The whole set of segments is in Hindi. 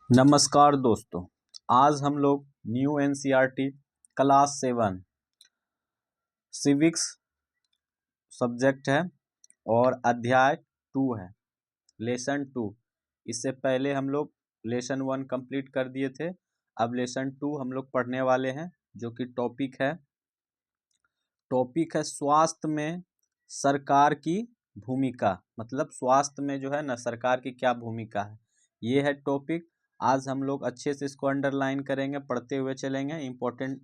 नमस्कार दोस्तों, आज हम लोग new NCERT class 7 civics subject है और अध्याय 2 है, लेसन 2। इससे पहले हम लोग लेसन 1 कंप्लीट कर दिए थे। अब लेसन 2 हम लोग पढ़ने वाले हैं, जो कि टॉपिक है स्वास्थ्य में सरकार की भूमिका। मतलब स्वास्थ्य में जो है ना सरकार की क्या भूमिका है, ये है टॉपिक। आज हम लोग अच्छे से इसको अंडरलाइन करेंगे, पढ़ते हुए चलेंगे। इम्पोर्टेंट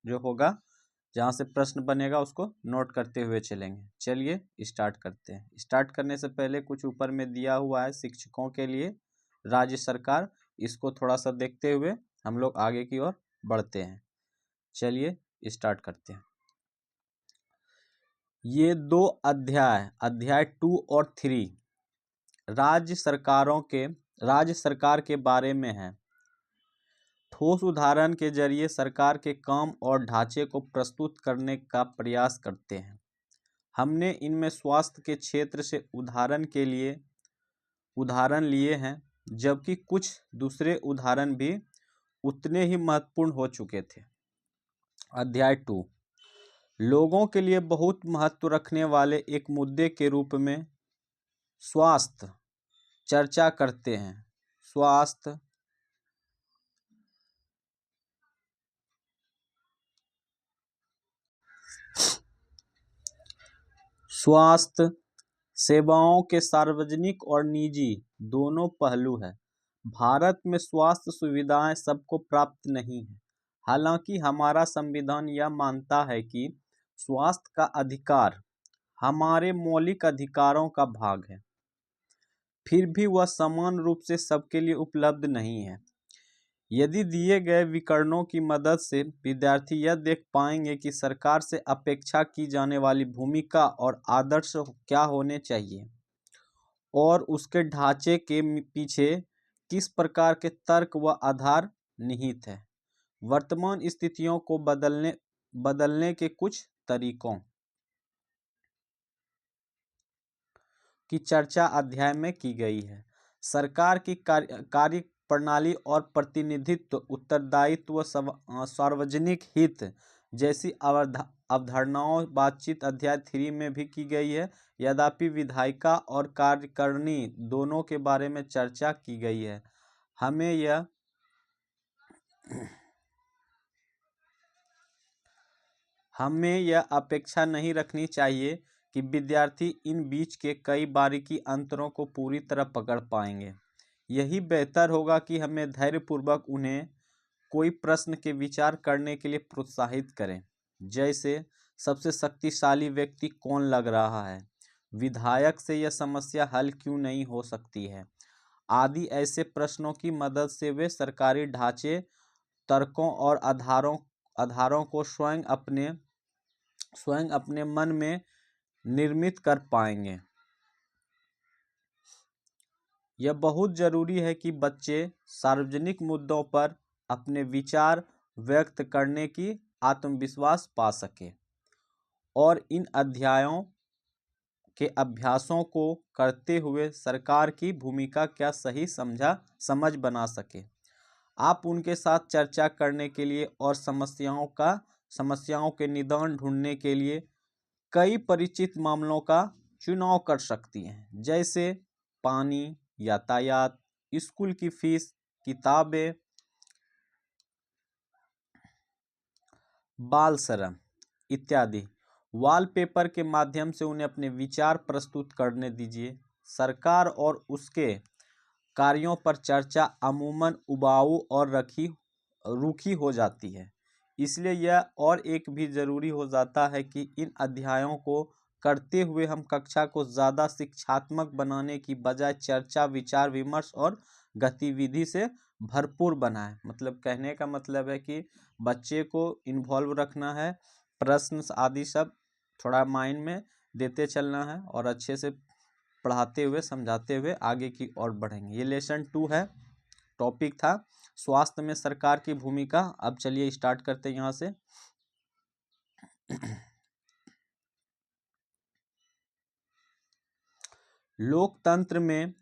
जो होगा, जहाँ से प्रश्न बनेगा उसको नोट करते हुए चलेंगे। चलिए स्टार्ट करते हैं। स्टार्ट करने से पहले कुछ ऊपर में दिया हुआ है शिक्षकों के लिए राज्य सरकार, इसको थोड़ा सा देखते हुए हम लोग आगे की ओर बढ़ते हैं। चलिए स्टार्ट करते हैं। ये दो अध्याय 2 और 3 राज्य सरकार के बारे में है। ठोस उदाहरण के जरिए सरकार के काम और ढांचे को प्रस्तुत करने का प्रयास करते हैं। हमने इनमें स्वास्थ्य के क्षेत्र से उदाहरण लिए हैं, जबकि कुछ दूसरे उदाहरण भी उतने ही महत्वपूर्ण हो चुके थे। अध्याय 2 लोगों के लिए बहुत महत्व रखने वाले एक मुद्दे के रूप में स्वास्थ्य चर्चा करते हैं। स्वास्थ्य सेवाओं के सार्वजनिक और निजी दोनों पहलू है। भारत में स्वास्थ्य सुविधाएं सबको प्राप्त नहीं है। हालांकि हमारा संविधान यह मानता है कि स्वास्थ्य का अधिकार हमारे मौलिक अधिकारों का भाग है, फिर भी वह समान रूप से सबके लिए उपलब्ध नहीं है। यदि दिए गए विकरणों की मदद से विद्यार्थी यह देख पाएंगे कि सरकार से अपेक्षा की जाने वाली भूमिका और आदर्श क्या होने चाहिए और उसके ढांचे के पीछे किस प्रकार के तर्क व आधार निहित है, वर्तमान स्थितियों को बदलने के कुछ तरीकों की चर्चा अध्याय में की गई है। सरकार की कार्य प्रणाली और प्रतिनिधित्व, उत्तरदायित्व, सार्वजनिक हित जैसी अवधारणाओं बातचीत अध्याय 3 में भी की गई है। यद्यपि विधायिका और कार्यकारिणी दोनों के बारे में चर्चा की गई है। हमें यह अपेक्षा नहीं रखनी चाहिए कि विद्यार्थी इन बीच के कई बारीकी अंतरों को पूरी तरह पकड़ पाएंगे। यही बेहतर होगा कि हमें धैर्यपूर्वक उन्हें कोई प्रश्न के विचार करने के लिए प्रोत्साहित करें, जैसे सबसे शक्तिशाली व्यक्ति कौन लग रहा है, विधायक से यह समस्या हल क्यों नहीं हो सकती है, आदि। ऐसे प्रश्नों की मदद से वे सरकारी ढांचे, तर्कों और आधारों को स्वयं अपने मन में निर्मित कर पाएंगे। यह बहुत जरूरी है कि बच्चे सार्वजनिक मुद्दों पर अपने विचार व्यक्त करने की आत्मविश्वास पा सके और इन अध्यायों के अभ्यासों को करते हुए सरकार की भूमिका क्या सही समझ बना सके। आप उनके साथ चर्चा करने के लिए और समस्याओं के निदान ढूंढने के लिए कई परिचित मामलों का चुनाव कर सकती हैं, जैसे पानी, यातायात, स्कूल की फीस, किताबें, बाल श्रम इत्यादि। वॉलपेपर के माध्यम से उन्हें अपने विचार प्रस्तुत करने दीजिए। सरकार और उसके कार्यों पर चर्चा अमूमन उबाऊ और रूखी हो जाती है। इसलिए यह और एक भी जरूरी हो जाता है कि इन अध्यायों को करते हुए हम कक्षा को ज़्यादा शिक्षात्मक बनाने की बजाय चर्चा, विचार विमर्श और गतिविधि से भरपूर बनाएं। मतलब कहने का मतलब है कि बच्चे को इन्वॉल्व रखना है, प्रश्न आदि सब थोड़ा माइंड में देते चलना है और अच्छे से पढ़ाते हुए समझाते हुए आगे की ओर बढ़ेंगे। ये लेसन 2 है, टॉपिक था स्वास्थ्य में सरकार की भूमिका। अब चलिए स्टार्ट करते हैं यहाँ से। लोकतंत्र में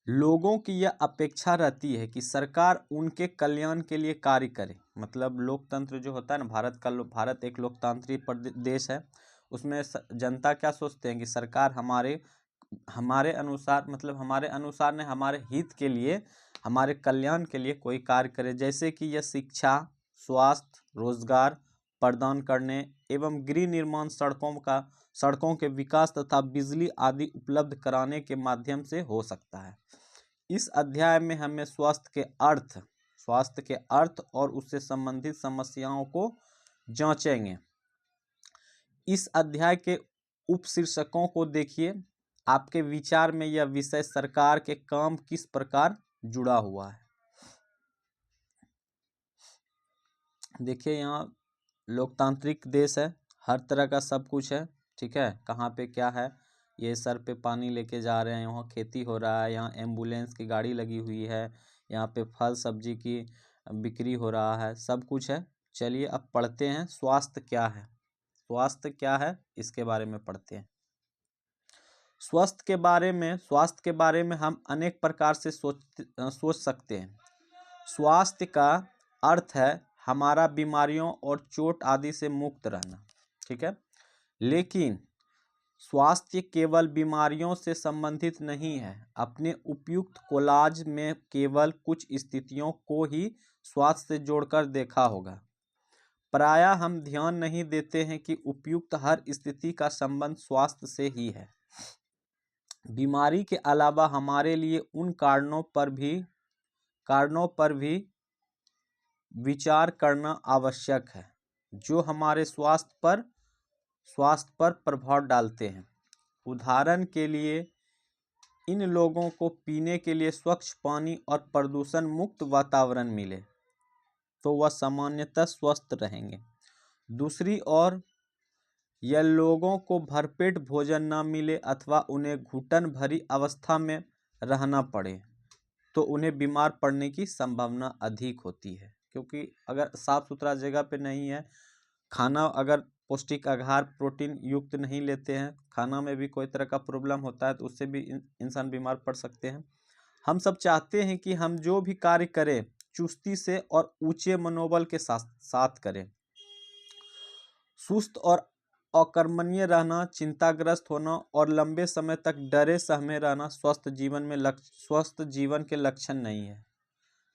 लोगों की यह अपेक्षा रहती है कि सरकार उनके कल्याण के लिए कार्य करे। मतलब लोकतंत्र जो होता है ना, भारत एक लोकतांत्रिक देश है। उसमें जनता क्या सोचते हैं कि सरकार हमारे अनुसार, मतलब हमारे अनुसार ने हमारे हित के लिए, हमारे कल्याण के लिए कोई कार्य करे। जैसे कि यह शिक्षा, स्वास्थ्य, रोजगार प्रदान करने एवं गृह निर्माण, सड़कों के विकास तथा बिजली आदि उपलब्ध कराने के माध्यम से हो सकता है। इस अध्याय में हमें स्वास्थ्य के अर्थ और उससे संबंधित समस्याओं को जांचेंगे। इस अध्याय के उपशीर्षकों को देखिए। आपके विचार में यह विषय सरकार के काम किस प्रकार जुड़ा हुआ है। देखिए, यहाँ लोकतांत्रिक देश है, हर तरह का सब कुछ है, ठीक है। कहाँ पे क्या है, ये सर पे पानी लेके जा रहे हैं, यहाँ खेती हो रहा है, यहाँ एम्बुलेंस की गाड़ी लगी हुई है, यहाँ पे फल सब्जी की बिक्री हो रहा है, सब कुछ है। चलिए अब पढ़ते हैं स्वास्थ्य क्या है। स्वास्थ्य क्या है इसके बारे में पढ़ते हैं। स्वास्थ्य के बारे में हम अनेक प्रकार से सोच सकते हैं। स्वास्थ्य का अर्थ है हमारा बीमारियों और चोट आदि से मुक्त रहना, ठीक है। लेकिन स्वास्थ्य केवल बीमारियों से संबंधित नहीं है। अपने उपयुक्त कोलाज में केवल कुछ स्थितियों को ही स्वास्थ्य से जोड़कर देखा होगा। प्रायः हम ध्यान नहीं देते हैं कि उपयुक्त हर स्थिति का संबंध स्वास्थ्य से ही है। बीमारी के अलावा हमारे लिए उन कारणों पर भी विचार करना आवश्यक है जो हमारे स्वास्थ्य पर प्रभाव डालते हैं। उदाहरण के लिए, इन लोगों को पीने के लिए स्वच्छ पानी और प्रदूषण मुक्त वातावरण मिले तो वह सामान्यतः स्वस्थ रहेंगे। दूसरी ओर, यह लोगों को भरपेट भोजन न मिले अथवा उन्हें घुटन भरी अवस्था में रहना पड़े तो उन्हें बीमार पड़ने की संभावना अधिक होती है। क्योंकि अगर साफ सुथरा जगह पे नहीं है, खाना अगर पौष्टिक आहार प्रोटीन युक्त नहीं लेते हैं, खाना में भी कोई तरह का प्रॉब्लम होता है तो उससे भी इंसान बीमार पड़ सकते हैं। हम सब चाहते हैं कि हम जो भी कार्य करें चुस्ती से और ऊंचे मनोबल के साथ करें। सुस्त और अकर्मण्य रहना, चिंताग्रस्त होना और लंबे समय तक डरे सहमे रहना स्वस्थ जीवन के लक्षण नहीं है।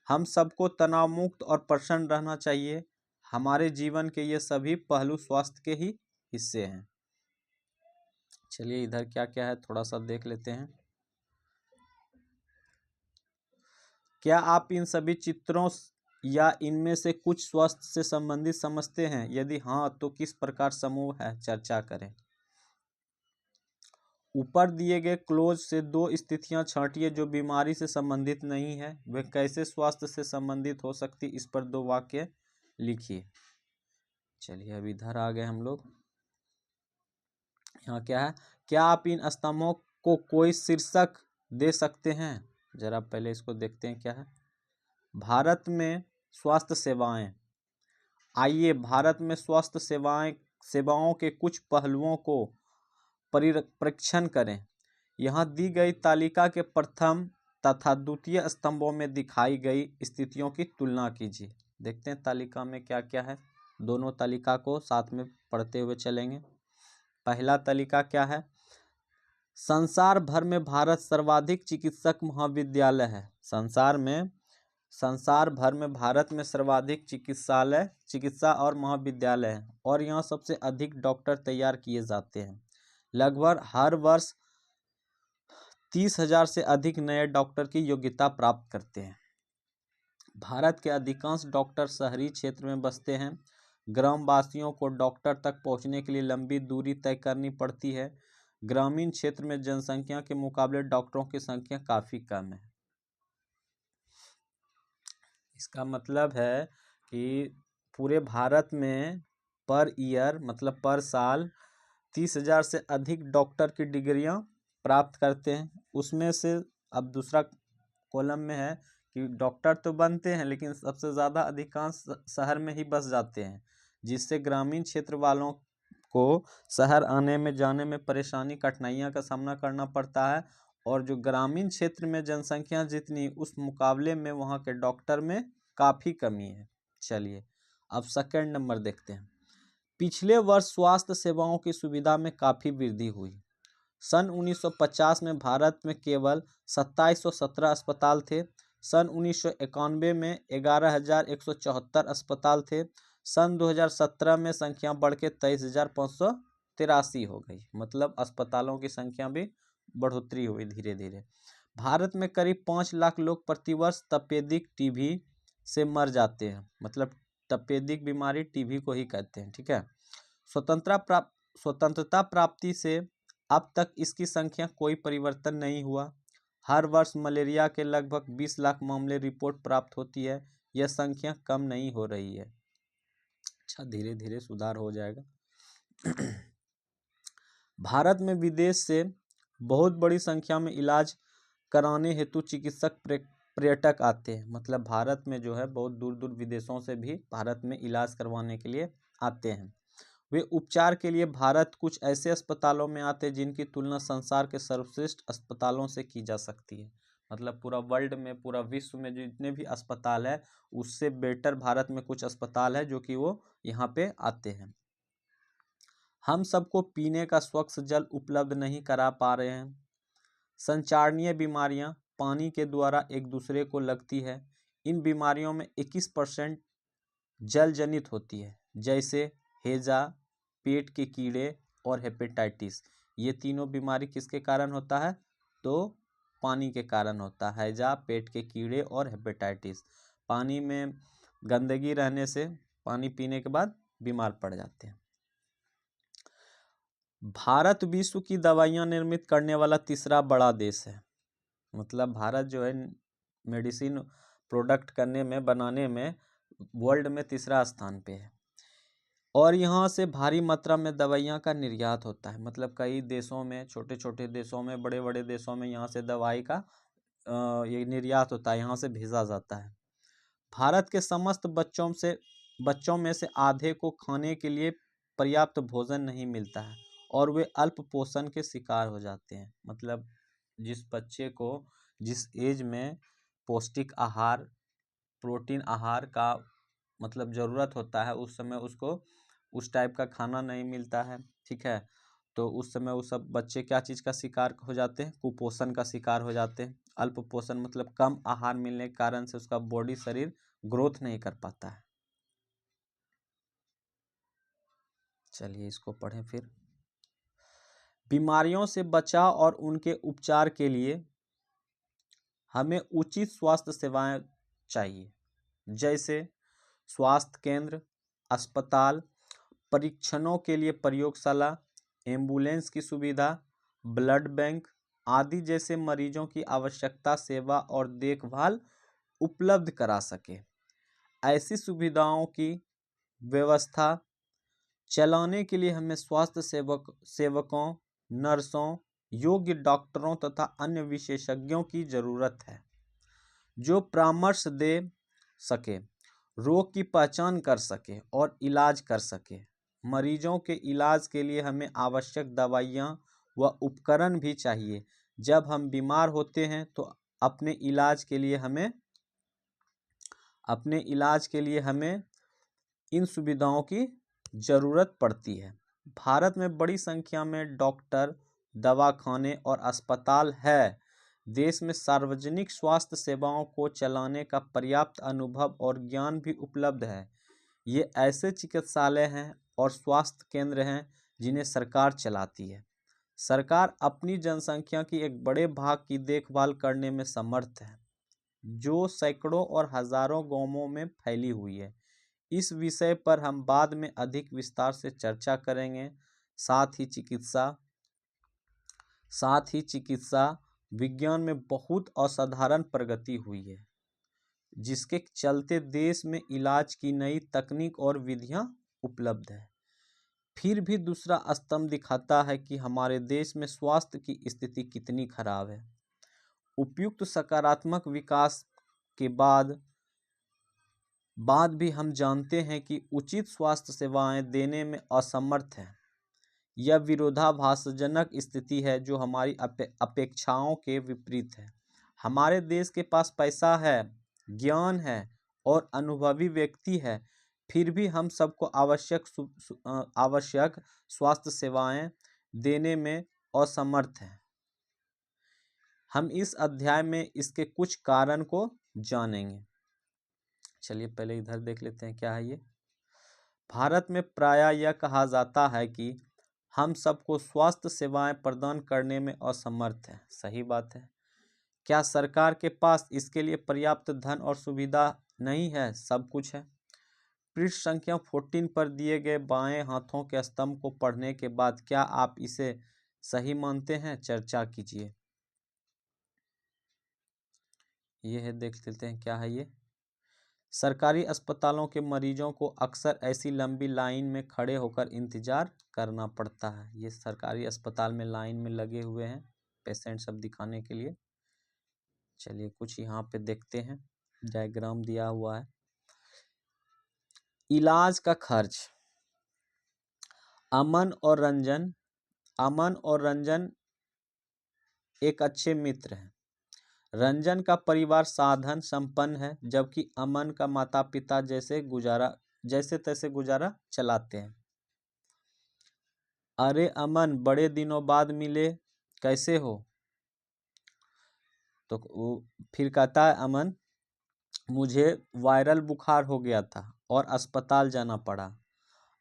हम सबको तनाव मुक्त और प्रसन्न रहना चाहिए। हमारे जीवन के ये सभी पहलू स्वास्थ्य के ही हिस्से हैं। चलिए इधर क्या क्या है थोड़ा सा देख लेते हैं। क्या आप इन सभी चित्रों या इनमें से कुछ स्वास्थ्य से संबंधित समझते हैं? यदि हाँ, तो किस प्रकार समूह है, चर्चा करें। ऊपर दिए गए क्लोज से दो स्थितियां छांटिए जो बीमारी से संबंधित नहीं है। वे कैसे स्वास्थ्य से संबंधित हो सकती, इस पर दो वाक्य लिखिए। चलिए अब इधर आ गए हम लोग। यहाँ क्या है, क्या आप इन स्तंभों को कोई शीर्षक दे सकते हैं? जरा पहले इसको देखते हैं क्या है। भारत में स्वास्थ्य सेवाएं। आइए भारत में स्वास्थ्य सेवाओं के कुछ पहलुओं को परीक्षण करें। यहाँ दी गई तालिका के प्रथम तथा द्वितीय स्तंभों में दिखाई गई स्थितियों की तुलना कीजिए। देखते हैं तालिका में क्या क्या है। दोनों तालिका को साथ में पढ़ते हुए चलेंगे। पहला तालिका क्या है, संसार भर में भारत सर्वाधिक चिकित्सक महाविद्यालय है। संसार भर में भारत में सर्वाधिक चिकित्सा और महाविद्यालय है और यहाँ सबसे अधिक डॉक्टर तैयार किए जाते हैं। लगभग हर वर्ष 30,000 से अधिक नए डॉक्टर की योग्यता प्राप्त करते हैं। भारत के अधिकांश डॉक्टर शहरी क्षेत्र में बसते हैं। ग्रामवासियों को डॉक्टर तक पहुंचने के लिए लंबी दूरी तय करनी पड़ती है। ग्रामीण क्षेत्र में जनसंख्या के मुकाबले डॉक्टरों की संख्या काफ़ी कम है। इसका मतलब है कि पूरे भारत में पर ईयर मतलब पर साल 30,000 से अधिक डॉक्टर की डिग्रियां प्राप्त करते हैं। उसमें से अब दूसरा कॉलम में है कि डॉक्टर तो बनते हैं लेकिन सबसे ज़्यादा अधिकांश शहर में ही बस जाते हैं, जिससे ग्रामीण क्षेत्र वालों को शहर आने में जाने में परेशानी कठिनाइयां का सामना करना पड़ता है और जो ग्रामीण क्षेत्र में जनसंख्या जितनी उस मुकाबले में वहाँ के डॉक्टर में काफ़ी कमी है। चलिए अब सेकंड नंबर देखते हैं। पिछले वर्ष स्वास्थ्य सेवाओं की सुविधा में काफ़ी वृद्धि हुई। सन 1950 में भारत में केवल 2717 अस्पताल थे। सन 1991 में 11,174 अस्पताल थे। सन 2017 में संख्या बढ़ के 23,583 हो गई। मतलब अस्पतालों की संख्या भी बढ़ोतरी हुई धीरे धीरे। भारत में करीब 5 लाख लोग प्रतिवर्ष तपेदिक टीबी से मर जाते हैं। मतलब तपेदिक बीमारी टीबी को ही कहते हैं, ठीक है। स्वतंत्रता प्राप्ति से अब तक इसकी संख्या कोई परिवर्तन नहीं हुआ। हर वर्ष मलेरिया के लगभग 20 लाख मामले रिपोर्ट प्राप्त होती है। यह संख्या कम नहीं हो रही है। अच्छा, धीरे धीरे सुधार हो जाएगा। भारत में विदेश से बहुत बड़ी संख्या में इलाज कराने हेतु चिकित्सक पर्यटक आते हैं। मतलब भारत में जो है बहुत दूर दूर विदेशों से भी भारत में इलाज करवाने के लिए आते हैं। वे उपचार के लिए भारत कुछ ऐसे अस्पतालों में आते हैं जिनकी तुलना संसार के सर्वश्रेष्ठ अस्पतालों से की जा सकती है। मतलब पूरा वर्ल्ड में, पूरा विश्व में जितने भी अस्पताल है उससे बेटर भारत में कुछ अस्पताल है जो कि वो यहाँ पे आते हैं। हम सबको पीने का स्वच्छ जल उपलब्ध नहीं करा पा रहे हैं। संचारणीय बीमारियां पानी के द्वारा एक दूसरे को लगती है। इन बीमारियों में 21% जल जनित होती है, जैसे हैजा, पेट के कीड़े और हेपेटाइटिस। ये तीनों बीमारी किसके कारण होता है? तो पानी के कारण होता है। हैजा, पेट के कीड़े और हेपेटाइटिस। पानी में गंदगी रहने से पानी पीने के बाद बीमार पड़ जाते हैं। भारत विश्व की दवाइयाँ निर्मित करने वाला तीसरा बड़ा देश है। मतलब भारत जो है मेडिसिन प्रोडक्ट करने में, बनाने में वर्ल्ड में तीसरा स्थान पे है। और यहाँ से भारी मात्रा में दवाइयाँ का निर्यात होता है। मतलब कई देशों में, छोटे छोटे देशों में, बड़े बड़े देशों में यहाँ से दवाई का ये निर्यात होता है, यहाँ से भेजा जाता है। भारत के समस्त बच्चों में से आधे को खाने के लिए पर्याप्त भोजन नहीं मिलता है और वे अल्प पोषण के शिकार हो जाते हैं। मतलब जिस बच्चे को जिस एज में पौष्टिक आहार, प्रोटीन आहार का मतलब ज़रूरत होता है, उस समय उसको उस टाइप का खाना नहीं मिलता है, ठीक है। तो उस समय वो सब बच्चे क्या चीज़ का शिकार हो जाते हैं? कुपोषण का शिकार हो जाते हैं। अल्प पोषण मतलब कम आहार मिलने के कारण से उसका बॉडी, शरीर ग्रोथ नहीं कर पाता है। चलिए इसको पढ़ें फिर। बीमारियों से बचाव और उनके उपचार के लिए हमें उचित स्वास्थ्य सेवाएं चाहिए, जैसे स्वास्थ्य केंद्र, अस्पताल, परीक्षणों के लिए प्रयोगशाला, एम्बुलेंस की सुविधा, ब्लड बैंक आदि जैसे मरीजों की आवश्यकता सेवा और देखभाल उपलब्ध करा सके। ऐसी सुविधाओं की व्यवस्था चलाने के लिए हमें स्वास्थ्य सेवकों, नर्सों, योग्य डॉक्टरों तथा अन्य विशेषज्ञों की ज़रूरत है जो परामर्श दे सके, रोग की पहचान कर सके और इलाज कर सके। मरीजों के इलाज के लिए हमें आवश्यक दवाइयाँ व उपकरण भी चाहिए। जब हम बीमार होते हैं तो अपने इलाज के लिए हमें इन सुविधाओं की ज़रूरत पड़ती है। भारत में बड़ी संख्या में डॉक्टर, दवाखाने और अस्पताल है। देश में सार्वजनिक स्वास्थ्य सेवाओं को चलाने का पर्याप्त अनुभव और ज्ञान भी उपलब्ध है। ये ऐसे चिकित्सालय हैं और स्वास्थ्य केंद्र हैं जिन्हें सरकार चलाती है। सरकार अपनी जनसंख्या की एक बड़े भाग की देखभाल करने में समर्थ है, जो सैकड़ों और हजारों गांवों में फैली हुई है। इस विषय पर हम बाद में अधिक विस्तार से चर्चा करेंगे। साथ ही चिकित्सा विज्ञान में बहुत असाधारण प्रगति हुई है, जिसके चलते देश में इलाज की नई तकनीक और विधियां उपलब्ध है। फिर भी दूसरा स्तंभ दिखाता है कि हमारे देश में स्वास्थ्य की स्थिति कितनी खराब है। उपयुक्त सकारात्मक विकास के बाद भी हम जानते हैं कि उचित स्वास्थ्य सेवाएं देने में असमर्थ हैं। यह विरोधाभासजनक स्थिति है जो हमारी अपेक्षाओं के विपरीत है। हमारे देश के पास पैसा है, ज्ञान है और अनुभवी व्यक्ति है, फिर भी हम सबको आवश्यक स्वास्थ्य सेवाएं देने में असमर्थ हैं। हम इस अध्याय में इसके कुछ कारण को जानेंगे। चलिए पहले इधर देख लेते हैं क्या है ये। भारत में प्रायः यह कहा जाता है कि हम सबको स्वास्थ्य सेवाएं प्रदान करने में असमर्थ हैं। सही बात है। क्या सरकार के पास इसके लिए पर्याप्त धन और सुविधा नहीं है? सब कुछ है। पृष्ठ संख्या 14 पर दिए गए बाएं हाथों के स्तंभ को पढ़ने के बाद क्या आप इसे सही मानते हैं? चर्चा कीजिए। ये है, देख लेते हैं क्या है ये। सरकारी अस्पतालों के मरीजों को अक्सर ऐसी लंबी लाइन में खड़े होकर इंतजार करना पड़ता है। ये सरकारी अस्पताल में लाइन में लगे हुए हैं पेशेंट सब दिखाने के लिए। चलिए कुछ यहाँ पे देखते हैं, डायग्राम दिया हुआ है। इलाज का खर्च। अमन और रंजन एक अच्छे मित्र हैं। रंजन का परिवार साधन संपन्न है, जबकि अमन का माता पिता जैसे तैसे गुजारा चलाते हैं। अरे अमन, बड़े दिनों बाद मिले, कैसे हो? तो वो फिर कहता है अमन, मुझे वायरल बुखार हो गया था और अस्पताल जाना पड़ा।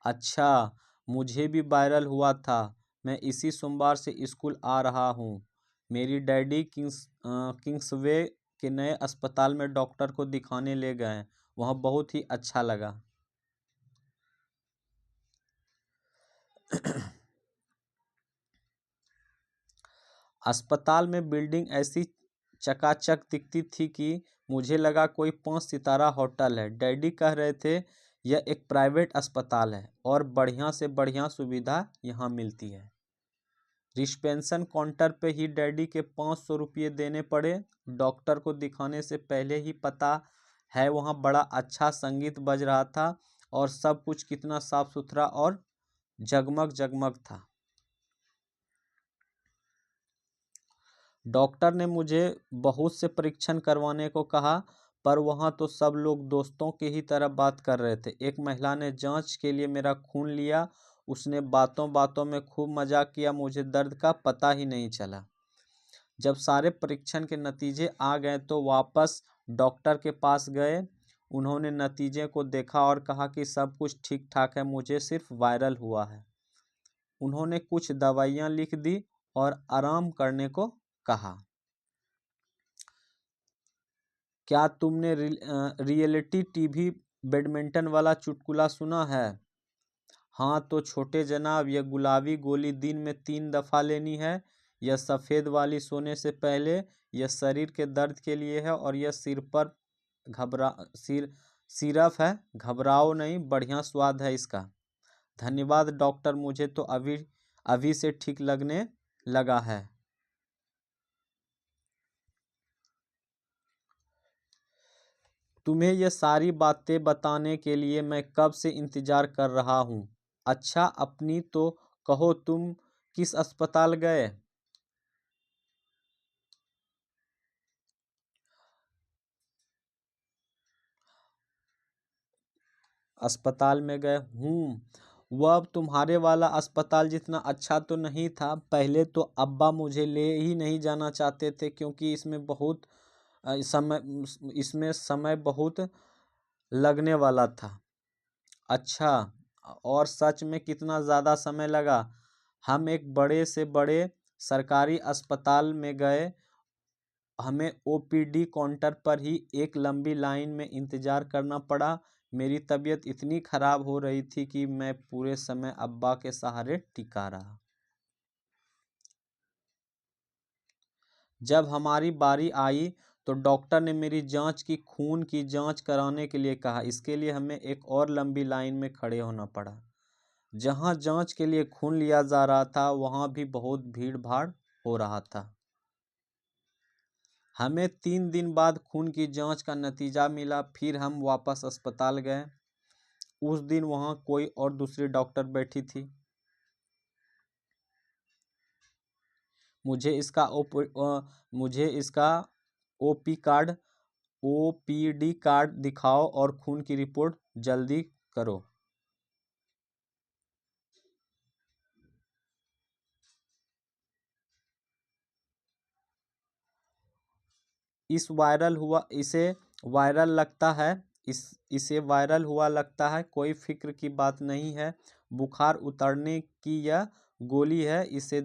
अच्छा, मुझे भी वायरल हुआ था। मैं इसी सोमवार से स्कूल आ रहा हूँ। मेरी डैडी किंग्सवे के नए अस्पताल में डॉक्टर को दिखाने ले गए। वहाँ बहुत ही अच्छा लगा। अस्पताल में बिल्डिंग ऐसी चकाचक दिखती थी कि मुझे लगा कोई 5 सितारा होटल है। डैडी कह रहे थे यह एक प्राइवेट अस्पताल है और बढ़िया से बढ़िया सुविधा यहाँ मिलती है। रिसेप्शन काउंटर पे ही डैडी के 500 रुपये देने पड़े। डॉक्टर को दिखाने से पहले ही पता है वहाँ बड़ा अच्छा संगीत बज रहा था और सब कुछ कितना साफ सुथरा और जगमग जगमग था। डॉक्टर ने मुझे बहुत से परीक्षण करवाने को कहा, पर वहाँ तो सब लोग दोस्तों की ही तरह बात कर रहे थे। एक महिला ने जांच के लिए मेरा खून लिया। उसने बातों बातों में खूब मजाक किया। मुझे दर्द का पता ही नहीं चला। जब सारे परीक्षण के नतीजे आ गए तो वापस डॉक्टर के पास गए। उन्होंने नतीजे को देखा और कहा कि सब कुछ ठीक ठाक है, मुझे सिर्फ वायरल हुआ है। उन्होंने कुछ दवाइयाँ लिख दी और आराम करने को कहा। क्या तुमने रियलिटी टीवी बैडमिंटन वाला चुटकुला सुना है? हाँ तो छोटे जनाब, यह गुलाबी गोली दिन में 3 दफ़ा लेनी है। यह सफ़ेद वाली सोने से पहले। यह शरीर के दर्द के लिए है और यह सिरप है। घबराओ नहीं, बढ़िया स्वाद है इसका। धन्यवाद डॉक्टर, मुझे तो अभी से ठीक लगने लगा है। तुम्हें ये सारी बातें बताने के लिए मैं कब से इंतजार कर रहा हूँ। अच्छा, अपनी तो कहो, तुम किस अस्पताल गए? अस्पताल में गए हूँ। वह तुम्हारे वाला अस्पताल जितना अच्छा तो नहीं था। पहले तो अब्बा मुझे ले ही नहीं जाना चाहते थे क्योंकि इसमें समय बहुत लगने वाला था। अच्छा, और सच में कितना ज़्यादा समय लगा? हम एक बड़े से बड़े सरकारी अस्पताल में गए। हमें ओपीडी काउंटर पर ही एक लंबी लाइन में इंतज़ार करना पड़ा। मेरी तबीयत इतनी ख़राब हो रही थी कि मैं पूरे समय अब्बा के सहारे टिका रहा। जब हमारी बारी आई तो डॉक्टर ने मेरी जांच की, खून की जांच कराने के लिए कहा। इसके लिए हमें एक और लंबी लाइन में खड़े होना पड़ा। जहां जांच के लिए खून लिया जा रहा था वहां भी बहुत भीड़ भाड़ हो रहा था। हमें 3 दिन बाद खून की जांच का नतीजा मिला। फिर हम वापस अस्पताल गए। उस दिन वहां कोई और दूसरी डॉक्टर बैठी थी। मुझे इसका ओपी कार्ड ओपीडी कार्ड दिखाओ और खून की रिपोर्ट जल्दी करो। इसे वायरल लगता है। इसे वायरल हुआ लगता है। कोई फिक्र की बात नहीं है। बुखार उतरने की यह गोली है। इसे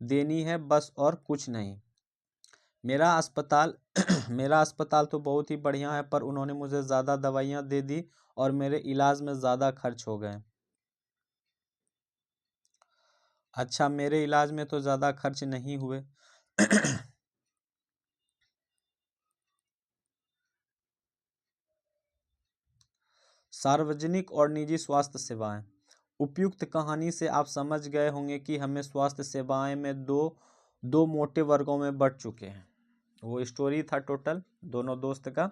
देनी है बस, और कुछ नहीं। मेरा अस्पताल मेरा अस्पताल तो बहुत ही बढ़िया है, पर उन्होंने मुझे ज़्यादा दवाइयाँ दे दी और मेरे इलाज में ज़्यादा खर्च हो गए। अच्छा, मेरे इलाज में तो ज़्यादा खर्च नहीं हुए। सार्वजनिक और निजी स्वास्थ्य सेवाएं। उपयुक्त कहानी से आप समझ गए होंगे कि हमें स्वास्थ्य सेवाएं में दो दो मोटे वर्गों में बढ़ चुके हैं। वो स्टोरी था टोटल दोनों दोस्त का।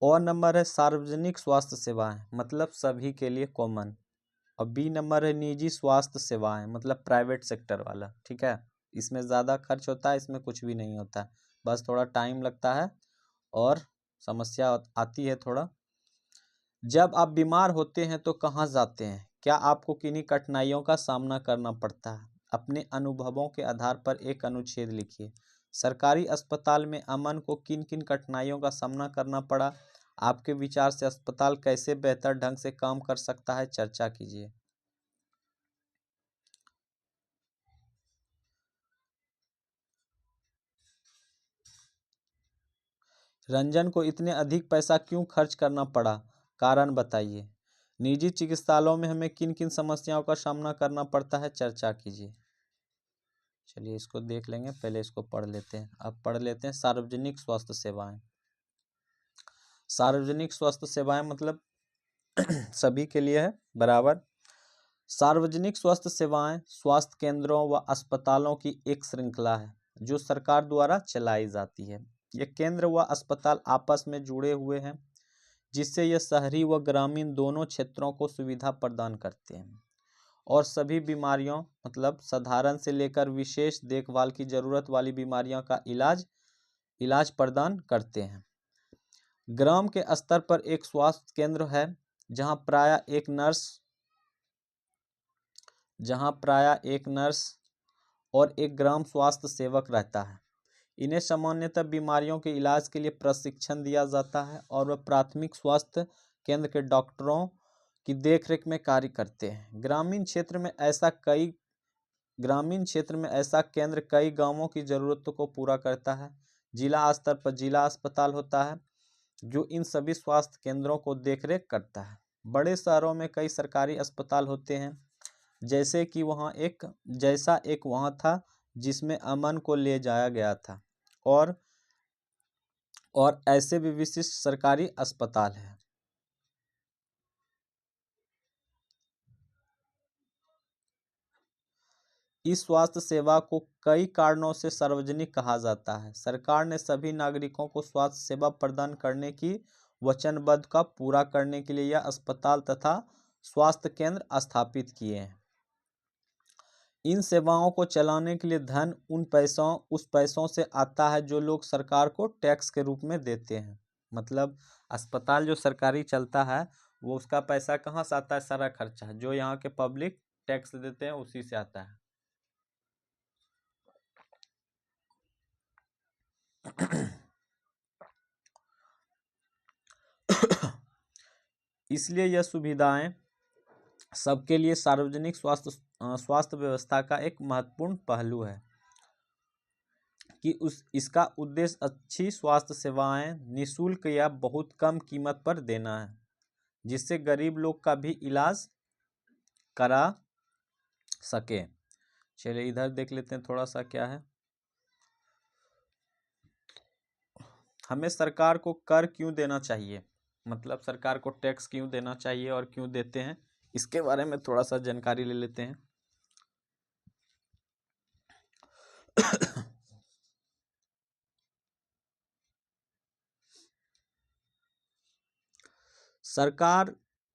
और नंबर है सार्वजनिक स्वास्थ्य सेवाएं, मतलब सभी के लिए कॉमन। और बी नंबर है निजी स्वास्थ्य सेवाएं, मतलब प्राइवेट सेक्टर वाला। ठीक है, इसमें ज़्यादा खर्च होता है, इसमें कुछ भी नहीं होता है, बस थोड़ा टाइम लगता है और समस्या आती है थोड़ा। जब आप बीमार होते हैं तो कहाँ जाते हैं? क्या आपको किन्हीं कठिनाइयों का सामना करना पड़ता है? अपने अनुभवों के आधार पर एक अनुच्छेद लिखिए। सरकारी अस्पताल में अमन को किन किन कठिनाइयों का सामना करना पड़ा? आपके विचार से अस्पताल कैसे बेहतर ढंग से काम कर सकता है? चर्चा कीजिए। रंजन को इतने अधिक पैसा क्यों खर्च करना पड़ा? कारण बताइए। निजी चिकित्सालयों में हमें किन किन समस्याओं का सामना करना पड़ता है? चर्चा कीजिए। चलिए इसको देख लेंगे, पहले इसको पढ़ लेते हैं। अब पढ़ लेते हैं सार्वजनिक स्वास्थ्य सेवाएं। सार्वजनिक स्वास्थ्य सेवाएं मतलब सभी के लिए है, बराबर। सार्वजनिक स्वास्थ्य सेवाएं स्वास्थ्य केंद्रों व अस्पतालों की एक श्रृंखला है जो सरकार द्वारा चलाई जाती है। ये केंद्र व अस्पताल आपस में जुड़े हुए हैं, जिससे यह शहरी व ग्रामीण दोनों क्षेत्रों को सुविधा प्रदान करते हैं और सभी बीमारियों, मतलब साधारण से लेकर विशेष देखभाल की जरूरत वाली बीमारियों का इलाज प्रदान करते हैं। ग्राम के स्तर पर एक स्वास्थ्य केंद्र है जहां प्रायः एक नर्स और एक ग्राम स्वास्थ्य सेवक रहता है। इन्हें सामान्यतः बीमारियों के इलाज के लिए प्रशिक्षण दिया जाता है और वह प्राथमिक स्वास्थ्य केंद्र के डॉक्टरों की देखरेख में कार्य करते हैं। ग्रामीण क्षेत्र में ऐसा केंद्र कई गांवों की ज़रूरतों को पूरा करता है। जिला स्तर पर जिला अस्पताल होता है जो इन सभी स्वास्थ्य केंद्रों को देखरेख करता है। बड़े शहरों में कई सरकारी अस्पताल होते हैं, जैसा एक वहाँ था जिसमें अमन को ले जाया गया था, और ऐसे भी विशिष्ट सरकारी अस्पताल हैं। इस स्वास्थ्य सेवा को कई कारणों से सार्वजनिक कहा जाता है। सरकार ने सभी नागरिकों को स्वास्थ्य सेवा प्रदान करने की वचनबद्धता पूरा करने के लिए यह अस्पताल तथा स्वास्थ्य केंद्र स्थापित किए हैं। इन सेवाओं को चलाने के लिए धन उस पैसों से आता है जो लोग सरकार को टैक्स के रूप में देते हैं। मतलब अस्पताल जो सरकारी चलता है वो उसका पैसा कहाँ से आता है? सारा खर्चा जो यहाँ के पब्लिक टैक्स देते हैं उसी से आता है। इसलिए यह सुविधाएं सबके लिए सार्वजनिक स्वास्थ्य व्यवस्था का एक महत्वपूर्ण पहलू है कि इसका उद्देश्य अच्छी स्वास्थ्य सेवाएं निःशुल्क या बहुत कम कीमत पर देना है, जिससे गरीब लोग का भी इलाज करा सके। चलिए इधर देख लेते हैं थोड़ा सा क्या है। हमें सरकार को कर क्यों देना चाहिए? मतलब सरकार को टैक्स क्यों देना चाहिए और क्यों देते हैं, इसके बारे में थोड़ा सा जानकारी ले लेते हैं। सरकार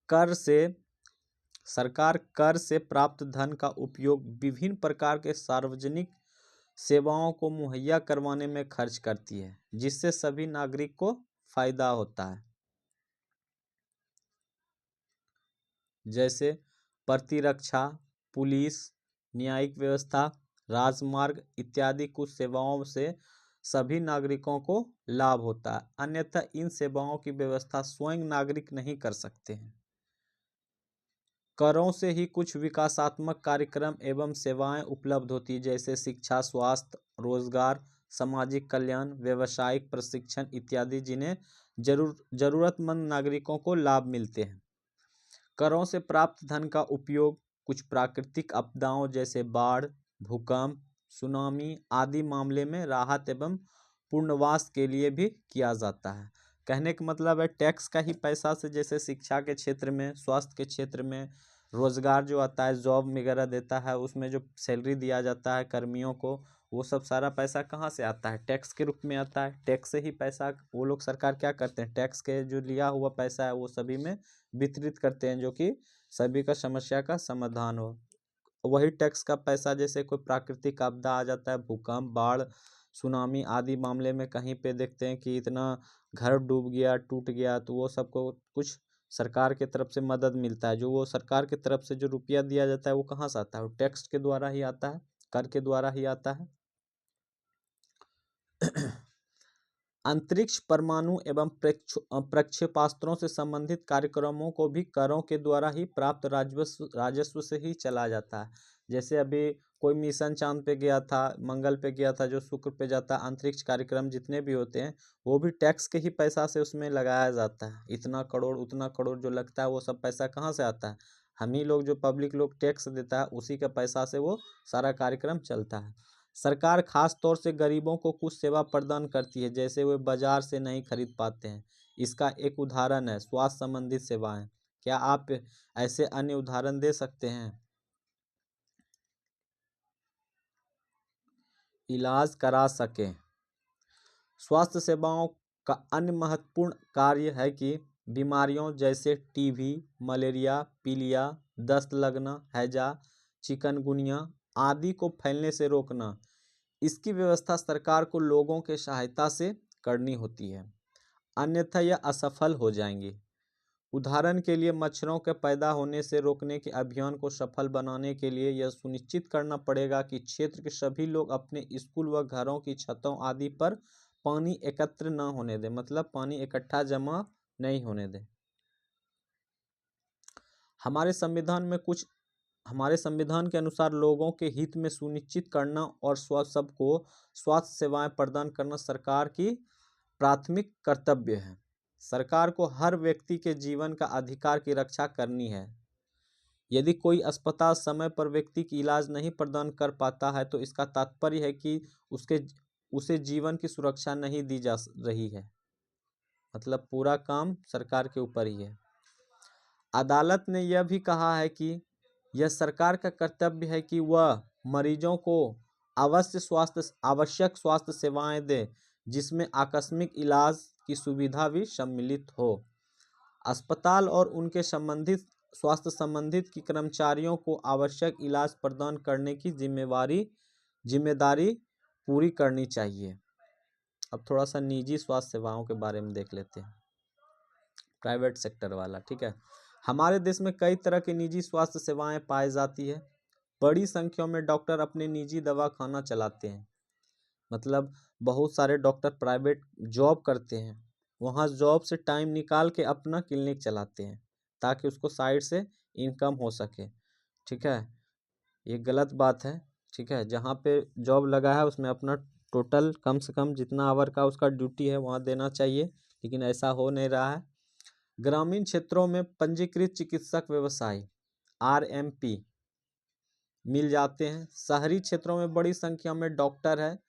कर से सरकार कर से प्राप्त धन का उपयोग विभिन्न प्रकार के सार्वजनिक सेवाओं को मुहैया करवाने में खर्च करती है, जिससे सभी नागरिक को फायदा होता है। जैसे प्रतिरक्षा, पुलिस, न्यायिक व्यवस्था, राजमार्ग इत्यादि कुछ सेवाओं से सभी नागरिकों को लाभ होता है, अन्यथा इन सेवाओं की व्यवस्था स्वयं नागरिक नहीं कर सकते हैं। करों से ही कुछ विकासात्मक कार्यक्रम एवं सेवाएं उपलब्ध होती है, जैसे शिक्षा, स्वास्थ्य, रोजगार, सामाजिक कल्याण, व्यावसायिक प्रशिक्षण इत्यादि, जिन्हें जरूरतमंद नागरिकों को लाभ मिलते हैं। करों से प्राप्त धन का उपयोग कुछ प्राकृतिक आपदाओं जैसे बाढ़, भूकंप, सुनामी आदि मामले में राहत एवं पुनर्वास के लिए भी किया जाता है। कहने का मतलब है टैक्स का ही पैसा से, जैसे शिक्षा के क्षेत्र में, स्वास्थ्य के क्षेत्र में, रोजगार जो आता है, जॉब वगैरह देता है, उसमें जो सैलरी दिया जाता है कर्मियों को, वो सब सारा पैसा कहाँ से आता है? टैक्स के रूप में आता है। टैक्स से ही पैसा वो लोग, सरकार क्या करते हैं, टैक्स के जो लिया हुआ पैसा है वो सभी में वितरित करते हैं, जो कि सभी का समस्या का समाधान हो। वही टैक्स का पैसा, जैसे कोई प्राकृतिक आपदा आ जाता है, भूकंप, बाढ़, सुनामी आदि मामले में कहीं पे देखते हैं कि इतना घर डूब गया, टूट गया, तो वो सबको कुछ सरकार के तरफ से मदद मिलता है। जो वो सरकार की तरफ से जो रुपया दिया जाता है वो कहाँ से आता है? वो टैक्स के द्वारा ही आता है, कर के द्वारा ही आता है। अंतरिक्ष, परमाणु एवं प्रक्षेपास्त्रों से संबंधित कार्यक्रमों को भी करों के द्वारा ही प्राप्त राजस्व से ही चला जाता है। जैसे अभी कोई मिशन चांद पे गया था, मंगल पे गया था, जो शुक्र पे जाता है, अंतरिक्ष कार्यक्रम जितने भी होते हैं वो भी टैक्स के ही पैसा से उसमें लगाया जाता है। इतना करोड़ उतना करोड़ जो लगता है वो सब पैसा कहाँ से आता है? हम ही लोग, जो पब्लिक लोग टैक्स देता है, उसी का पैसा से वो सारा कार्यक्रम चलता है। सरकार खास तौर से गरीबों को कुछ सेवा प्रदान करती है, जैसे वे बाजार से नहीं खरीद पाते हैं। इसका एक उदाहरण है स्वास्थ्य संबंधित सेवाएं। क्या आप ऐसे अन्य उदाहरण दे सकते हैं? इलाज करा सकें। स्वास्थ्य सेवाओं का अन्य महत्वपूर्ण कार्य है कि बीमारियों जैसे टीबी, मलेरिया, पीलिया, दस्त लगना, हैजा, चिकनगुनिया आदि को फैलने से रोकना। इसकी व्यवस्था सरकार को लोगों के सहायता से करनी होती है, अन्यथा यह असफल हो जाएंगे। उदाहरण के लिए मच्छरों के पैदा होने से रोकने के अभियान को सफल बनाने के लिए यह सुनिश्चित करना पड़ेगा कि क्षेत्र के सभी लोग अपने स्कूल व घरों की छतों आदि पर पानी एकत्र न होने दें, मतलब पानी इकट्ठा जमा नहीं होने दें। हमारे संविधान में कुछ हमारे संविधान के अनुसार लोगों के हित में सुनिश्चित करना और सबको स्वास्थ्य सेवाएं प्रदान करना सरकार की प्राथमिक कर्तव्य है। सरकार को हर व्यक्ति के जीवन का अधिकार की रक्षा करनी है। यदि कोई अस्पताल समय पर व्यक्ति की इलाज नहीं प्रदान कर पाता है तो इसका तात्पर्य है कि उसे जीवन की सुरक्षा नहीं दी जा रही है। मतलब पूरा काम सरकार के ऊपर ही है। अदालत ने यह भी कहा है कि यह सरकार का कर्तव्य है कि वह मरीजों को आवश्यक स्वास्थ्य सेवाएं दे, जिसमें आकस्मिक इलाज की सुविधा भी सम्मिलित हो। अस्पताल और उनके संबंधित स्वास्थ्य संबंधित की कर्मचारियों को आवश्यक इलाज प्रदान करने की जिम्मेदारी पूरी करनी चाहिए। अब थोड़ा सा निजी स्वास्थ्य सेवाओं के बारे में देख लेते हैं, प्राइवेट सेक्टर वाला। ठीक है, हमारे देश में कई तरह की निजी स्वास्थ्य सेवाएं पाई जाती है। बड़ी संख्या में डॉक्टर अपने निजी दवाखाना चलाते हैं, मतलब बहुत सारे डॉक्टर प्राइवेट जॉब करते हैं, वहाँ जॉब से टाइम निकाल के अपना क्लिनिक चलाते हैं ताकि उसको साइड से इनकम हो सके। ठीक है, ये गलत बात है। ठीक है, जहाँ पे जॉब लगा है उसमें अपना टोटल कम से कम जितना आवर का उसका ड्यूटी है वहाँ देना चाहिए, लेकिन ऐसा हो नहीं रहा है। ग्रामीण क्षेत्रों में पंजीकृत चिकित्सक व्यवसाय RMP मिल जाते हैं। शहरी क्षेत्रों में बड़ी संख्या में डॉक्टर है,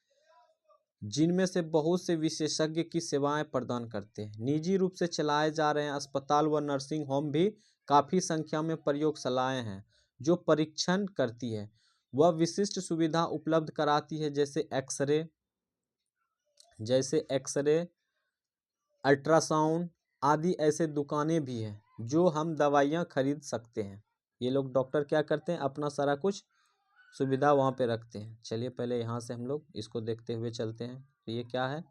जिनमें से बहुत से विशेषज्ञ की सेवाएं प्रदान करते हैं। निजी रूप से चलाए जा रहे अस्पताल व नर्सिंग होम भी काफ़ी संख्या में प्रयोगशालाएं हैं जो परीक्षण करती है। वह विशिष्ट सुविधा उपलब्ध कराती है, जैसे एक्सरे, अल्ट्रासाउंड आदि। ऐसे दुकानें भी हैं जो हम दवाइयाँ खरीद सकते हैं। ये लोग डॉक्टर क्या करते हैं, अपना सारा कुछ सुविधा वहाँ पे रखते हैं। चलिए पहले यहाँ से हम लोग इसको देखते हुए चलते हैं। तो ये क्या है,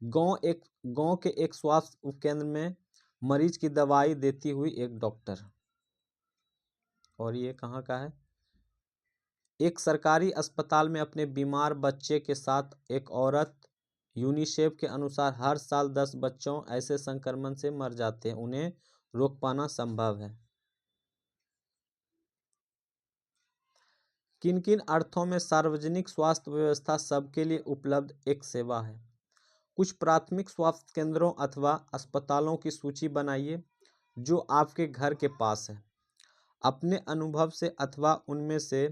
गांव के एक स्वास्थ्य उपकेंद्र में मरीज की दवाई देती हुई एक डॉक्टर। और ये कहाँ का है, एक सरकारी अस्पताल में अपने बीमार बच्चे के साथ एक औरत। यूनिसेफ के अनुसार हर साल 10 बच्चों ऐसे संक्रमण से मर जाते हैं, उन्हें रोक पाना संभव है। किन किन अर्थों में सार्वजनिक स्वास्थ्य व्यवस्था सबके लिए उपलब्ध एक सेवा है। कुछ प्राथमिक स्वास्थ्य केंद्रों अथवा अस्पतालों की सूची बनाइए जो आपके घर के पास है। अपने अनुभव से अथवा उनमें से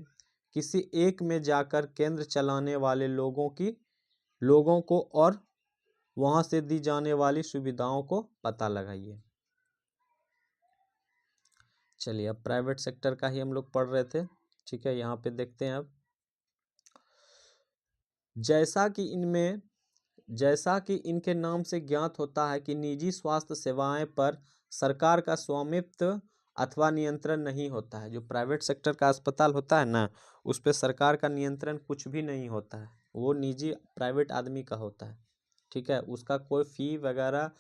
किसी एक में जाकर केंद्र चलाने वाले लोगों को और वहां से दी जाने वाली सुविधाओं को पता लगाइए। चलिए अब प्राइवेट सेक्टर का ही हम लोग पढ़ रहे थे, ठीक है। यहाँ पे देखते हैं अब, जैसा कि इनके नाम से ज्ञात होता है कि निजी स्वास्थ्य सेवाएं पर सरकार का स्वामित्व अथवा नियंत्रण नहीं होता है। जो प्राइवेट सेक्टर का अस्पताल होता है ना, उस पर सरकार का नियंत्रण कुछ भी नहीं होता है, वो निजी प्राइवेट आदमी का होता है, ठीक है। उसका कोई फी वगैरह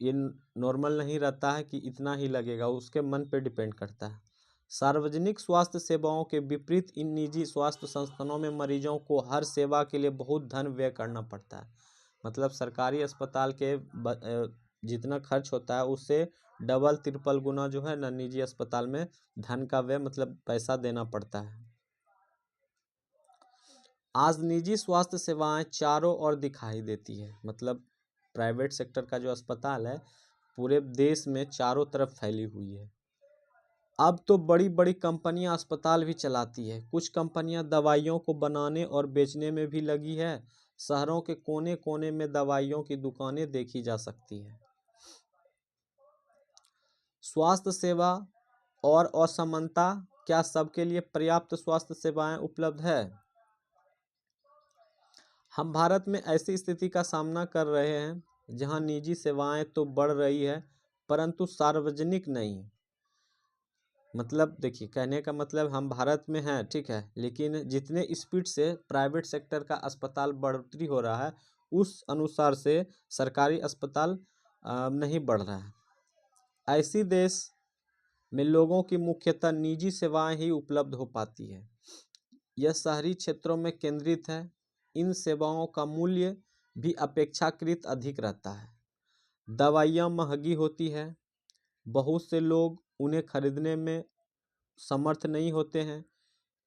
ये नॉर्मल नहीं रहता है कि इतना ही लगेगा, उसके मन पे डिपेंड करता है। सार्वजनिक स्वास्थ्य सेवाओं के विपरीत इन निजी स्वास्थ्य संस्थानों में मरीजों को हर सेवा के लिए बहुत धन व्यय करना पड़ता है। मतलब सरकारी अस्पताल के जितना खर्च होता है उससे डबल ट्रिपल गुना जो है ना निजी अस्पताल में धन का व्यय, मतलब पैसा देना पड़ता है। आज निजी स्वास्थ्य सेवाएं चारों ओर दिखाई देती है। मतलब प्राइवेट सेक्टर का जो अस्पताल है पूरे देश में चारों तरफ फैली हुई है। अब तो बड़ी बड़ी कंपनियां अस्पताल भी चलाती है। कुछ कंपनियां दवाइयों को बनाने और बेचने में भी लगी है। शहरों के कोने कोने में दवाइयों की दुकानें देखी जा सकती है। स्वास्थ्य सेवा और असमानता, क्या सबके लिए पर्याप्त स्वास्थ्य सेवाएं उपलब्ध है। हम भारत में ऐसी स्थिति का सामना कर रहे हैं जहां निजी सेवाएं तो बढ़ रही है परंतु सार्वजनिक नहीं। मतलब देखिए, कहने का मतलब हम भारत में हैं, ठीक है, लेकिन जितने स्पीड से प्राइवेट सेक्टर का अस्पताल बढ़ोतरी हो रहा है उस अनुसार से सरकारी अस्पताल नहीं बढ़ रहा है। ऐसी देश में लोगों की मुख्यतः निजी सेवाएं ही उपलब्ध हो पाती है। यह शहरी क्षेत्रों में केंद्रित है। इन सेवाओं का मूल्य भी अपेक्षाकृत अधिक रहता है। दवाइयाँ महंगी होती है, बहुत से लोग उन्हें खरीदने में समर्थ नहीं होते हैं।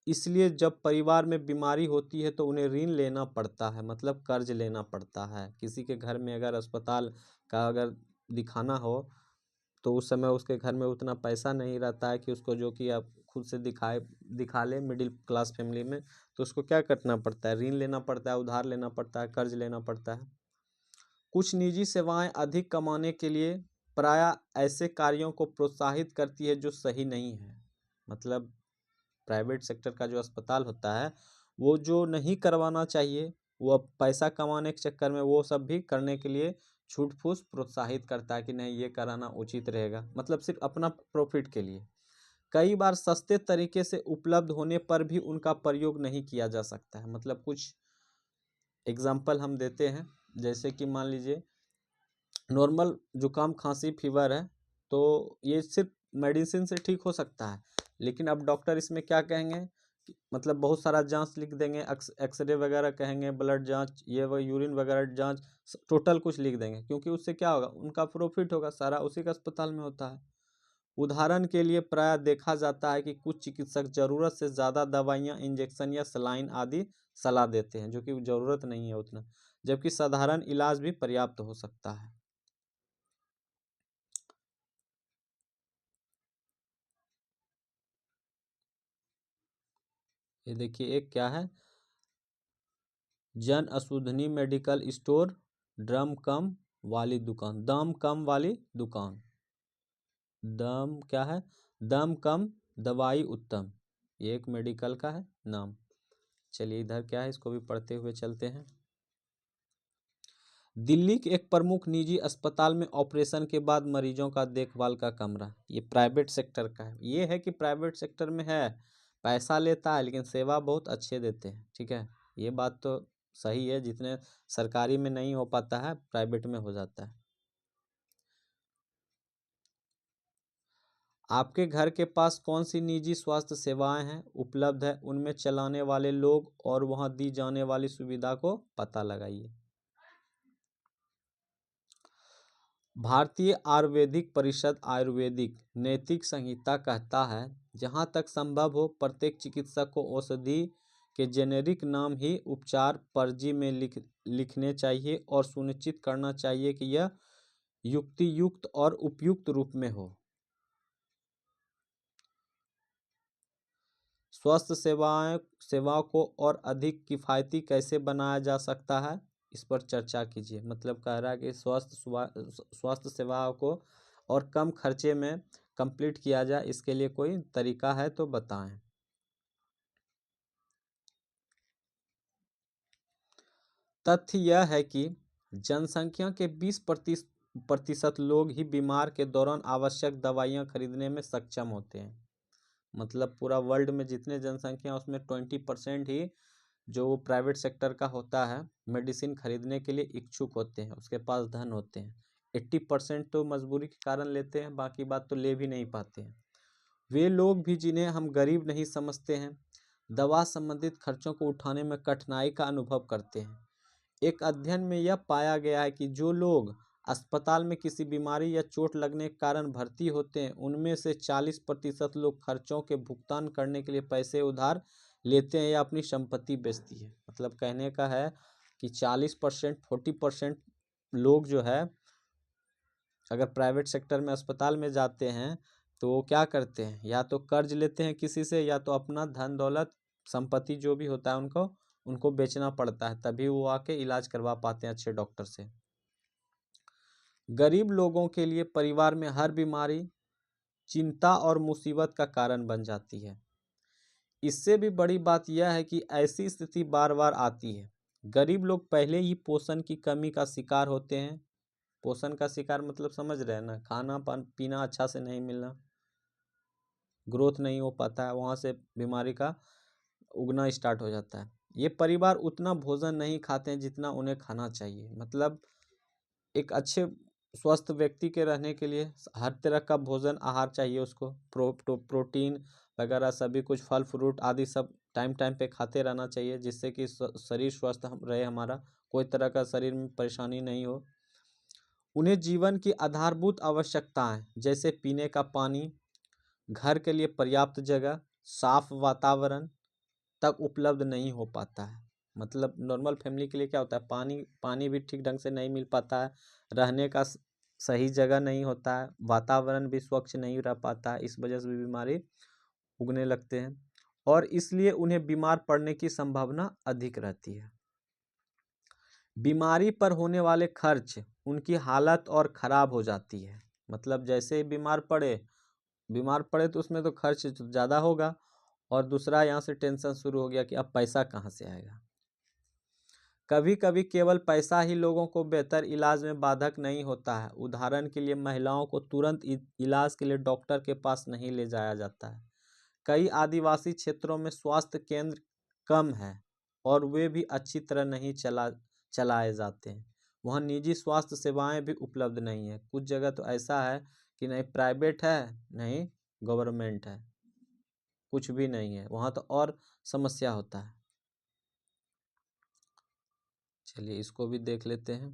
इसलिए जब परिवार में बीमारी होती है तो उन्हें ऋण लेना पड़ता है, मतलब कर्ज लेना पड़ता है। किसी के घर में अगर अस्पताल का अगर दिखाना हो तो उस समय उसके घर में उतना पैसा नहीं रहता है कि उसको जो कि आप खुद से दिखा ले मिडिल क्लास फैमिली में, तो उसको क्या करना पड़ता है, ऋण लेना पड़ता है, उधार लेना पड़ता है, कर्ज लेना पड़ता है। कुछ निजी सेवाएं अधिक कमाने के लिए प्रायः ऐसे कार्यों को प्रोत्साहित करती है जो सही नहीं है। मतलब प्राइवेट सेक्टर का जो अस्पताल होता है वो जो नहीं करवाना चाहिए वो अब पैसा कमाने के चक्कर में वो सब भी करने के लिए छूट फूस प्रोत्साहित करता है कि नहीं ये कराना उचित रहेगा, मतलब सिर्फ अपना प्रॉफिट के लिए। कई बार सस्ते तरीके से उपलब्ध होने पर भी उनका प्रयोग नहीं किया जा सकता है। मतलब कुछ एग्जाम्पल हम देते हैं, जैसे कि मान लीजिए नॉर्मल जुकाम खांसी फीवर है तो ये सिर्फ मेडिसिन से ठीक हो सकता है, लेकिन अब डॉक्टर इसमें क्या कहेंगे मतलब बहुत सारा जांच लिख देंगे, एक्सरे वगैरह कहेंगे, ब्लड जांच, ये वो यूरिन वगैरह जांच, टोटल कुछ लिख देंगे, क्योंकि उससे क्या होगा, उनका प्रॉफिट होगा, सारा उसी का अस्पताल में होता है। उदाहरण के लिए प्रायः देखा जाता है कि कुछ चिकित्सक जरूरत से ज़्यादा दवाइयाँ, इंजेक्शन या सलाइन आदि सलाह देते हैं जो कि ज़रूरत नहीं है उतना, जबकि साधारण इलाज भी पर्याप्त हो सकता है। ये देखिए एक क्या है, Jan Aushadhi medical store, drum कम वाली दुकान, दाम कम वाली दुकान, दम क्या है, दम कम दवाई उत्तम, ये एक मेडिकल का है नाम। चलिए इधर क्या है इसको भी पढ़ते हुए चलते हैं। दिल्ली के एक प्रमुख निजी अस्पताल में ऑपरेशन के बाद मरीजों का देखभाल का कमरा, ये प्राइवेट सेक्टर का है। ये है कि प्राइवेट सेक्टर में है, पैसा लेता है लेकिन सेवा बहुत अच्छे देते हैं, ठीक है। ये बात तो सही है, जितने सरकारी में नहीं हो पाता है प्राइवेट में हो जाता है। आपके घर के पास कौन सी निजी स्वास्थ्य सेवाएं हैं उपलब्ध है, उनमें चलाने वाले लोग और वहां दी जाने वाली सुविधा को पता लगाइए। भारतीय आयुर्वेदिक परिषद आयुर्वेदिक नैतिक संहिता कहता है, जहाँ तक संभव हो प्रत्येक चिकित्सक को औषधि के जेनेरिक नाम ही उपचार पर्ची में लिखने चाहिए और सुनिश्चित करना चाहिए कि यह युक्तियुक्त और उपयुक्त रूप में हो। स्वास्थ्य सेवाओं को और अधिक किफ़ायती कैसे बनाया जा सकता है, इस पर चर्चा कीजिए। मतलब कह रहा है कि स्वास्थ्य सेवाओं को और कम खर्चे में कंप्लीट किया जाए, इसके लिए कोई तरीका है तो बताएं। तथ्य यह है कि जनसंख्या के 20% लोग ही बीमार के दौरान आवश्यक दवाइयाँ खरीदने में सक्षम होते हैं। मतलब पूरा वर्ल्ड में जितने जनसंख्या उसमें 20% ही जो प्राइवेट सेक्टर का होता है मेडिसिन खरीदने के लिए इच्छुक होते हैं, उसके पास धन होते हैं। 80% तो मजबूरी के कारण लेते हैं, बाकी बात तो ले भी नहीं पाते हैं। वे लोग भी जिन्हें हम गरीब नहीं समझते हैं, दवा संबंधित खर्चों को उठाने में कठिनाई का अनुभव करते हैं। एक अध्ययन में यह पाया गया है कि जो लोग अस्पताल में किसी बीमारी या चोट लगने के कारण भर्ती होते हैं, उनमें से 40% लोग खर्चों के भुगतान करने के लिए पैसे उधार लेते हैं या अपनी संपत्ति बेचती है। मतलब कहने का है कि 40% लोग जो है अगर प्राइवेट सेक्टर में अस्पताल में जाते हैं तो वो क्या करते हैं, या तो कर्ज लेते हैं किसी से, या तो अपना धन दौलत संपत्ति जो भी होता है उनको बेचना पड़ता है, तभी वो आके इलाज करवा पाते हैं अच्छे डॉक्टर से। गरीब लोगों के लिए परिवार में हर बीमारी चिंता और मुसीबत का कारण बन जाती है। इससे भी बड़ी बात यह है कि ऐसी स्थिति बार बार आती है। गरीब लोग पहले ही पोषण की कमी का शिकार होते हैं। पोषण का शिकार मतलब समझ रहे हैं ना, खाना पीना अच्छा से नहीं मिलना, ग्रोथ नहीं हो पाता है, वहाँ से बीमारी का उगना स्टार्ट हो जाता है। ये परिवार उतना भोजन नहीं खाते हैं जितना उन्हें खाना चाहिए। मतलब एक अच्छे स्वस्थ व्यक्ति के रहने के लिए हर तरह का भोजन आहार चाहिए उसको, प्रोटीन वगैरह सभी कुछ, फल फ्रूट आदि सब टाइम टाइम पे खाते रहना चाहिए, जिससे कि शरीर स्वस्थ रहे हमारा, कोई तरह का शरीर में परेशानी नहीं हो। उन्हें जीवन की आधारभूत आवश्यकताएं जैसे पीने का पानी, घर के लिए पर्याप्त जगह, साफ वातावरण तक उपलब्ध नहीं हो पाता है। मतलब नॉर्मल फैमिली के लिए क्या होता है, पानी भी ठीक ढंग से नहीं मिल पाता है, रहने का सही जगह नहीं होता है, वातावरण भी स्वच्छ नहीं रह पाता है, इस वजह से भी बीमारी उगने लगते हैं और इसलिए उन्हें बीमार पड़ने की संभावना अधिक रहती है। बीमारी पर होने वाले खर्च उनकी हालत और ख़राब हो जाती है। मतलब जैसे ही बीमार पड़े तो उसमें तो खर्च ज़्यादा होगा, और दूसरा यहाँ से टेंशन शुरू हो गया कि अब पैसा कहाँ से आएगा। कभी कभी केवल पैसा ही लोगों को बेहतर इलाज में बाधक नहीं होता है। उदाहरण के लिए महिलाओं को तुरंत इलाज के लिए डॉक्टर के पास नहीं ले जाया जाता है। कई आदिवासी क्षेत्रों में स्वास्थ्य केंद्र कम है और वे भी अच्छी तरह नहीं चलाए जाते हैं। वहाँ निजी स्वास्थ्य सेवाएं भी उपलब्ध नहीं है। कुछ जगह तो ऐसा है कि नहीं प्राइवेट है नहीं गवर्नमेंट है, कुछ भी नहीं है, वहाँ तो और समस्या होता है। चलिए इसको भी देख लेते हैं,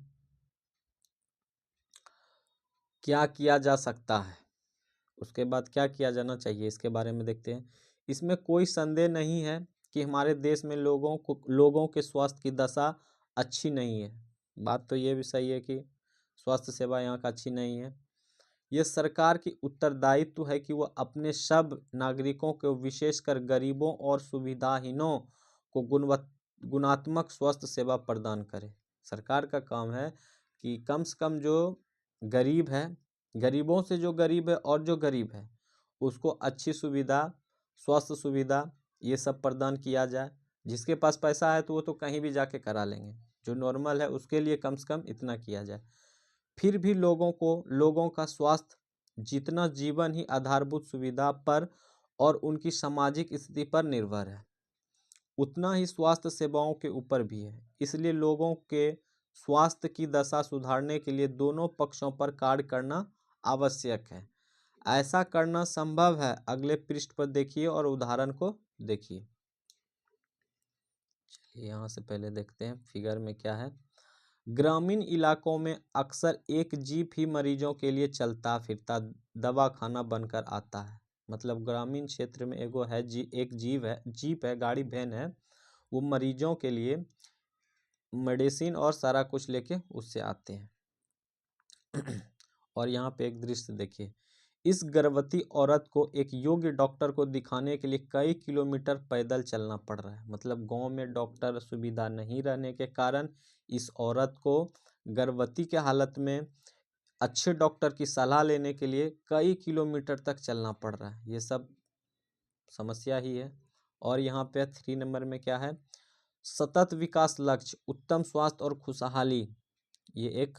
क्या किया जा सकता है, उसके बाद क्या किया जाना चाहिए, इसके बारे में देखते हैं। इसमें कोई संदेह नहीं है कि हमारे देश में लोगों के स्वास्थ्य की दशा अच्छी नहीं है। बात तो ये भी सही है कि स्वास्थ्य सेवा यहाँ का अच्छी नहीं है। यह सरकार की उत्तरदायित्व है कि वह अपने सब नागरिकों को, विशेषकर गरीबों और सुविधाहीनों को गुणात्मक स्वास्थ्य सेवा प्रदान करे। सरकार का काम है कि कम से कम जो गरीब है, गरीबों से जो गरीब है और जो गरीब है उसको अच्छी सुविधा, स्वास्थ्य सुविधा ये सब प्रदान किया जाए। जिसके पास पैसा है तो वो तो कहीं भी जाके करा लेंगे, जो नॉर्मल है उसके लिए कम से कम इतना किया जाए। फिर भी लोगों का स्वास्थ्य जितना जीवन ही आधारभूत सुविधा पर और उनकी सामाजिक स्थिति पर निर्भर है, उतना ही स्वास्थ्य सेवाओं के ऊपर भी है। इसलिए लोगों के स्वास्थ्य की दशा सुधारने के लिए दोनों पक्षों पर कार्य करना आवश्यक है। ऐसा करना संभव है। अगले पृष्ठ पर देखिए और उदाहरण को देखिए। चलिए यहाँ से पहले देखते हैं फिगर में क्या है। ग्रामीण इलाकों में अक्सर एक जीप ही मरीजों के लिए चलता फिरता दवा खाना बनकर आता है। मतलब ग्रामीण क्षेत्र में एक जीप है, गाड़ी वैन है, वो मरीजों के लिए मेडिसिन और सारा कुछ लेके उससे आते हैं। और यहाँ पे एक दृश्य देखिए। इस गर्भवती औरत को एक योग्य डॉक्टर को दिखाने के लिए कई किलोमीटर पैदल चलना पड़ रहा है। मतलब गांव में डॉक्टर सुविधा नहीं रहने के कारण इस औरत को गर्भवती के हालत में अच्छे डॉक्टर की सलाह लेने के लिए कई किलोमीटर तक चलना पड़ रहा है। ये सब समस्या ही है। और यहाँ पे 3 नंबर में क्या है, सतत विकास लक्ष्य उत्तम स्वास्थ्य और खुशहाली, ये एक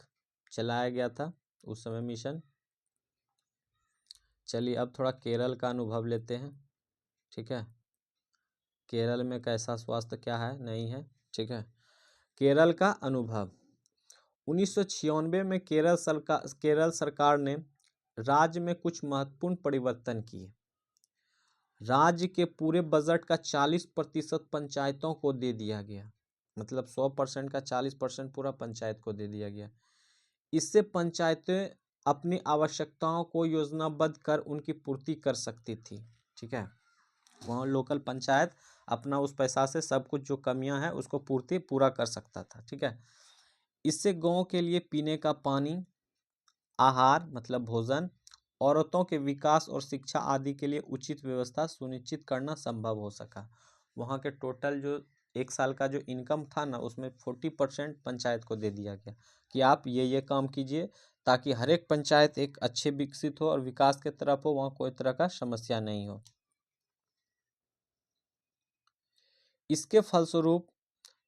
चलाया गया था उस समय मिशन। चलिए अब थोड़ा केरल का अनुभव लेते हैं। ठीक है, केरल में कैसा स्वास्थ्य क्या है नहीं है। ठीक है, केरल का अनुभव। 1996 में केरल सरकार ने राज्य में कुछ महत्वपूर्ण परिवर्तन किए। राज्य के पूरे बजट का 40% पंचायतों को दे दिया गया। मतलब 100% का 40% पूरा पंचायत को दे दिया गया। इससे पंचायतें अपनी आवश्यकताओं को योजनाबद्ध कर उनकी पूर्ति कर सकती थी। ठीक है, वहाँ लोकल पंचायत अपना उस पैसा से सब कुछ जो कमियां हैं उसको पूरा कर सकता था। ठीक है, इससे गांव के लिए पीने का पानी, आहार मतलब भोजन, औरतों के विकास और शिक्षा आदि के लिए उचित व्यवस्था सुनिश्चित करना संभव हो सका। वहाँ के टोटल जो 1 साल का जो इनकम था ना, उसमें 40% पंचायत को दे दिया गया कि आप ये काम कीजिए ताकि हर एक पंचायत एक अच्छे विकसित हो और विकास के तरफ हो, वहाँ कोई तरह का समस्या नहीं हो। इसके फलस्वरूप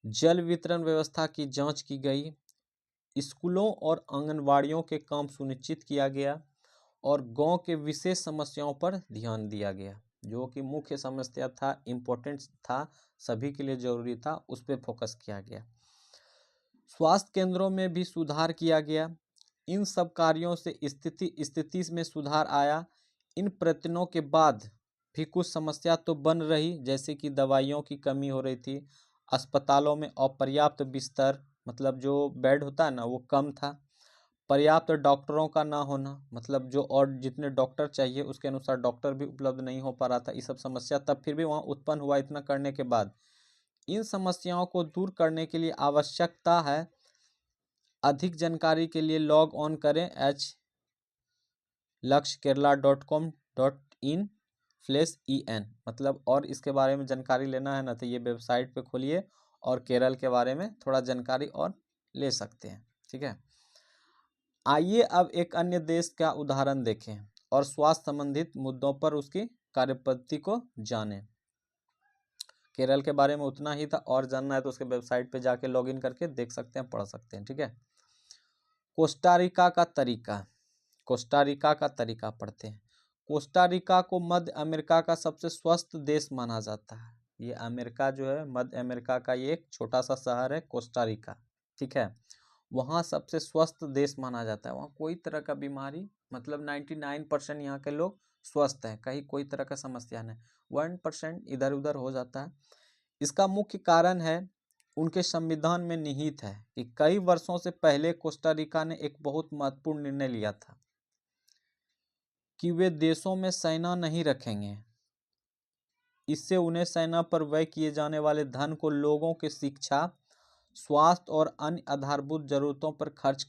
जल वितरण व्यवस्था की जांच की गई, स्कूलों और आंगनवाड़ियों के काम सुनिश्चित किया गया और गांव के विशेष समस्याओं पर ध्यान दिया गया। जो कि मुख्य समस्या था, इम्पोर्टेंट था, सभी के लिए जरूरी था, उस पर फोकस किया गया। स्वास्थ्य केंद्रों में भी सुधार किया गया। इन सब कार्यों से स्थिति में सुधार आया। इन प्रयत्नों के बाद भी कुछ समस्या तो बन रही, जैसे कि दवाइयों की कमी हो रही थी, अस्पतालों में अपर्याप्त बिस्तर मतलब जो बेड होता है ना वो कम था, पर्याप्त डॉक्टरों का ना होना, मतलब जो और जितने डॉक्टर चाहिए उसके अनुसार डॉक्टर भी उपलब्ध नहीं हो पा रहा था। ये सब समस्या तब फिर भी वहाँ उत्पन्न हुआ। इतना करने के बाद इन समस्याओं को दूर करने के लिए आवश्यकता है। अधिक जानकारी के लिए लॉग ऑन करें lakshkerala.com.in/en। मतलब और इसके बारे में जानकारी लेना है ना तो ये वेबसाइट पे खोलिए और केरल के बारे में थोड़ा जानकारी और ले सकते हैं। ठीक है, आइए अब एक अन्य देश का उदाहरण देखें और स्वास्थ्य संबंधित मुद्दों पर उसकी कार्यपद्धति को जानें। केरल के बारे में उतना ही था, और जानना है तो उसके वेबसाइट पे जाके लॉगिन करके देख सकते हैं, पढ़ सकते हैं। ठीक है, कोस्टारिका का तरीका पढ़ते हैं। कोस्टारिका को मध्य अमेरिका का सबसे स्वस्थ देश माना जाता है। ये अमेरिका जो है, मध्य अमेरिका का ये एक छोटा सा शहर है कोस्टारिका। ठीक है, वहाँ सबसे स्वस्थ देश माना जाता है। वहाँ कोई तरह का बीमारी, मतलब 99% यहाँ के लोग स्वस्थ हैं, कहीं कोई तरह का समस्या नहीं, 1% इधर उधर हो जाता है। इसका मुख्य कारण है उनके संविधान में निहित है कि कई वर्षों से पहले कोस्टारिका ने एक बहुत महत्वपूर्ण निर्णय लिया था कि वे देशों में सेना नहीं रखेंगे। इससे उन्हें सेना पर व्यय किए जाने वाले धन को लोगों के शिक्षा, स्वास्थ्य और अन्य आधारभूत जरूरतों पर खर्च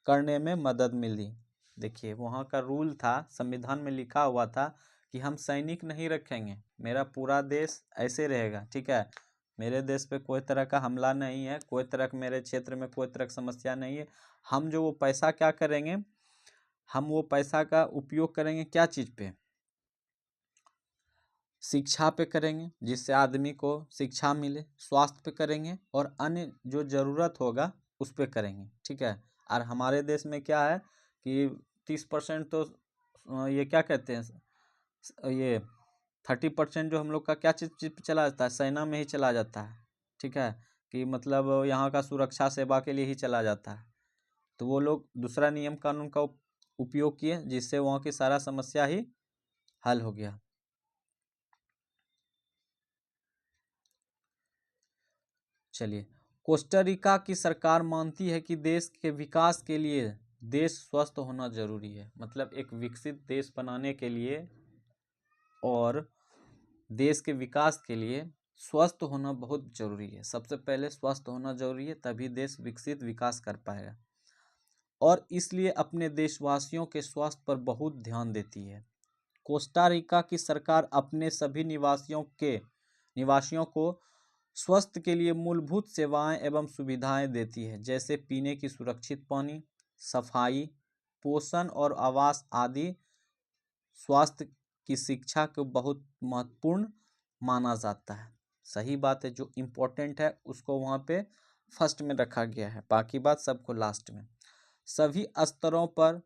करने में मदद मिली। देखिए, वहाँ का रूल था, संविधान में लिखा हुआ था कि हम सैनिक नहीं रखेंगे, मेरा पूरा देश ऐसे रहेगा। ठीक है, मेरे देश पे कोई तरह का हमला नहीं है, कोई तरह का मेरे क्षेत्र में कोई तरह की समस्या नहीं है। हम जो वो पैसा क्या करेंगे, हम वो पैसा का उपयोग करेंगे क्या चीज़ पे, शिक्षा पे करेंगे जिससे आदमी को शिक्षा मिले, स्वास्थ्य पे करेंगे और अन्य जो ज़रूरत होगा उस पे करेंगे, ठीक है। और हमारे देश में क्या है कि 30% तो ये क्या कहते हैं, ये 30% जो हम लोग का क्या चीज़ पे चला जाता है, सेना में ही चला जाता है, ठीक है, कि मतलब यहाँ का सुरक्षा सेवा के लिए ही चला जाता है। तो वो लोग दूसरा नियम कानून का उपयोग किए जिससे वहाँ की सारा समस्या ही हल हो गया। चलिए, कोस्टा रिका की सरकार मानती है कि देश के विकास के लिए देश स्वस्थ होना जरूरी है। मतलब एक विकसित देश बनाने के लिए और देश के विकास के लिए स्वस्थ होना बहुत जरूरी है। सबसे पहले स्वस्थ होना जरूरी है, तभी देश विकसित विकास कर पाएगा। और इसलिए अपने देशवासियों के स्वास्थ्य पर बहुत ध्यान देती है। कोस्टा रिका की सरकार अपने सभी निवासियों को स्वास्थ्य के लिए मूलभूत सेवाएं एवं सुविधाएं देती है, जैसे पीने की सुरक्षित पानी, सफाई, पोषण और आवास आदि। स्वास्थ्य की शिक्षा को बहुत महत्वपूर्ण माना जाता है। सही बात है, जो इम्पोर्टेंट है उसको वहाँ पे फर्स्ट में रखा गया है, बाकी बात सबको लास्ट में। सभी स्तरों पर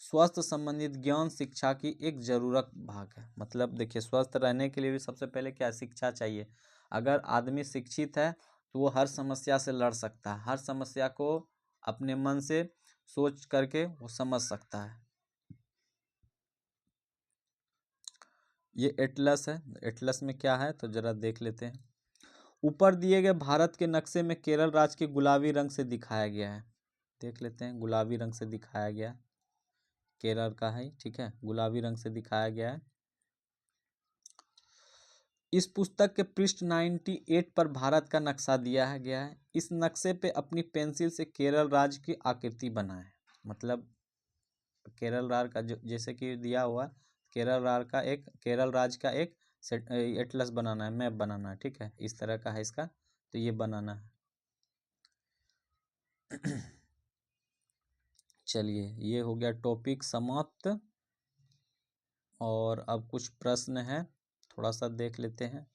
स्वास्थ्य संबंधित ज्ञान शिक्षा की एक जरूरत भाग है। मतलब देखिए, स्वस्थ रहने के लिए भी सबसे पहले क्या शिक्षा चाहिए। अगर आदमी शिक्षित है तो वो हर समस्या से लड़ सकता है, हर समस्या को अपने मन से सोच करके वो समझ सकता है। ये एटलस है, एटलस में क्या है तो जरा देख लेते हैं। ऊपर दिए गए भारत के नक्शे में केरल राज्य के गुलाबी रंग से दिखाया गया है। देख लेते हैं, गुलाबी रंग से दिखाया गया, केरल का है, ठीक है, गुलाबी रंग से दिखाया गया है। इस पुस्तक के पृष्ठ 98 पर भारत का नक्शा दिया है गया है। इस नक्शे पे अपनी पेंसिल से केरल राज्य की आकृति बनाएं। मतलब केरल राज्य का जैसे कि दिया हुआ, केरल राज्य का एक एटलस बनाना है, मैप बनाना है, ठीक है, इस तरह का है इसका, तो ये बनाना है। चलिए, ये हो गया टॉपिक समाप्त। और अब कुछ प्रश्न है, थोड़ा सा देख लेते हैं।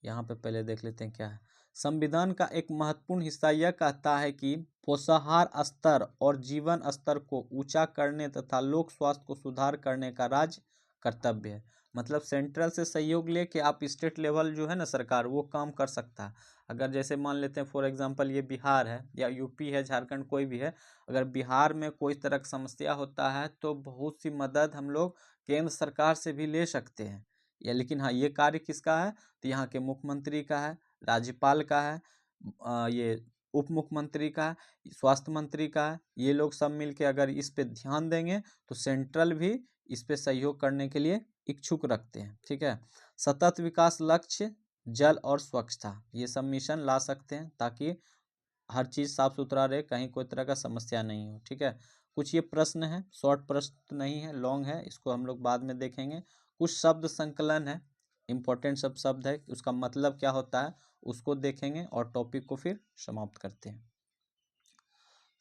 यहाँ पे पहले देख लेते हैं क्या है। संविधान का एक महत्वपूर्ण हिस्सा यह कहता है कि पोषाहार स्तर और जीवन स्तर को ऊंचा करने तथा लोक स्वास्थ्य को सुधार करने का राज्य कर्तव्य है। मतलब सेंट्रल से सहयोग लेके आप स्टेट लेवल जो है ना सरकार, वो काम कर सकता है। अगर जैसे मान लेते हैं फॉर एग्जांपल ये बिहार है या यूपी है, झारखंड कोई भी है, अगर बिहार में कोई तरह की समस्या होता है तो बहुत सी मदद हम लोग केंद्र सरकार से भी ले सकते हैं। या लेकिन हाँ, ये कार्य किसका है तो यहाँ के मुख्यमंत्री का है, राज्यपाल का है, ये उप मुख्यमंत्री का है, स्वास्थ्य मंत्री का है। ये लोग सब मिलके अगर इस पे ध्यान देंगे तो सेंट्रल भी इस पे सहयोग करने के लिए इच्छुक रखते हैं, ठीक है। सतत विकास लक्ष्य, जल और स्वच्छता, ये सब मिशन ला सकते हैं ताकि हर चीज़ साफ सुथरा रहे, कहीं कोई तरह का समस्या नहीं हो, ठीक है। कुछ ये प्रश्न है, शॉर्ट प्रश्न नहीं है, लॉन्ग है, इसको हम लोग बाद में देखेंगे। कुछ शब्द संकलन है, इंपॉर्टेंट सब शब्द है, उसका मतलब क्या होता है उसको देखेंगे और टॉपिक को फिर समाप्त करते हैं।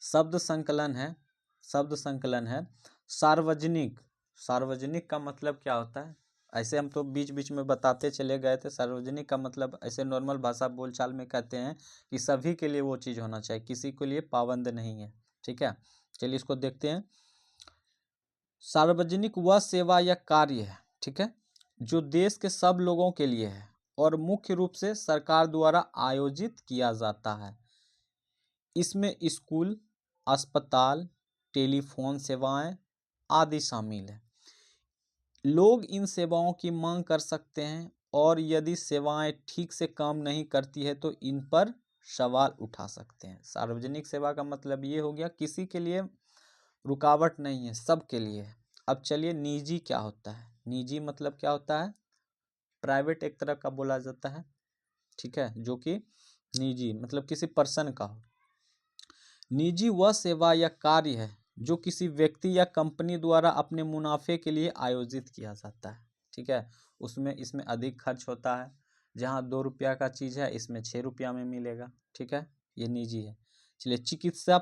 शब्द संकलन है सार्वजनिक। सार्वजनिक का मतलब क्या होता है, ऐसे हम तो बीच बीच में बताते चले गए थे। सार्वजनिक का मतलब ऐसे नॉर्मल भाषा बोलचाल में कहते हैं कि सभी के लिए वो चीज़ होना चाहिए, किसी के लिए पाबंद नहीं है, ठीक है। चलिए इसको देखते हैं। सार्वजनिक वह सेवा या कार्य है, ठीक है, जो देश के सब लोगों के लिए है और मुख्य रूप से सरकार द्वारा आयोजित किया जाता है। इसमें स्कूल, अस्पताल, टेलीफोन सेवाएं आदि शामिल है। लोग इन सेवाओं की मांग कर सकते हैं और यदि सेवाएं ठीक से काम नहीं करती है तो इन पर सवाल उठा सकते हैं। सार्वजनिक सेवा का मतलब ये हो गया किसी के लिए रुकावट नहीं है, सबके लिए है। अब चलिए, निजी क्या होता है। निजी मतलब क्या होता है, प्राइवेट एक तरह का बोला जाता है, ठीक है, जो कि निजी मतलब किसी पर्सन का हो। निजी वह सेवा या कार्य है जो किसी व्यक्ति या कंपनी द्वारा अपने मुनाफे के लिए आयोजित किया जाता है, ठीक है। इसमें अधिक खर्च होता है, जहाँ 2 रुपया का चीज़ है इसमें 6 रुपया में मिलेगा, ठीक है, ये निजी है। चलिए, चिकित्सा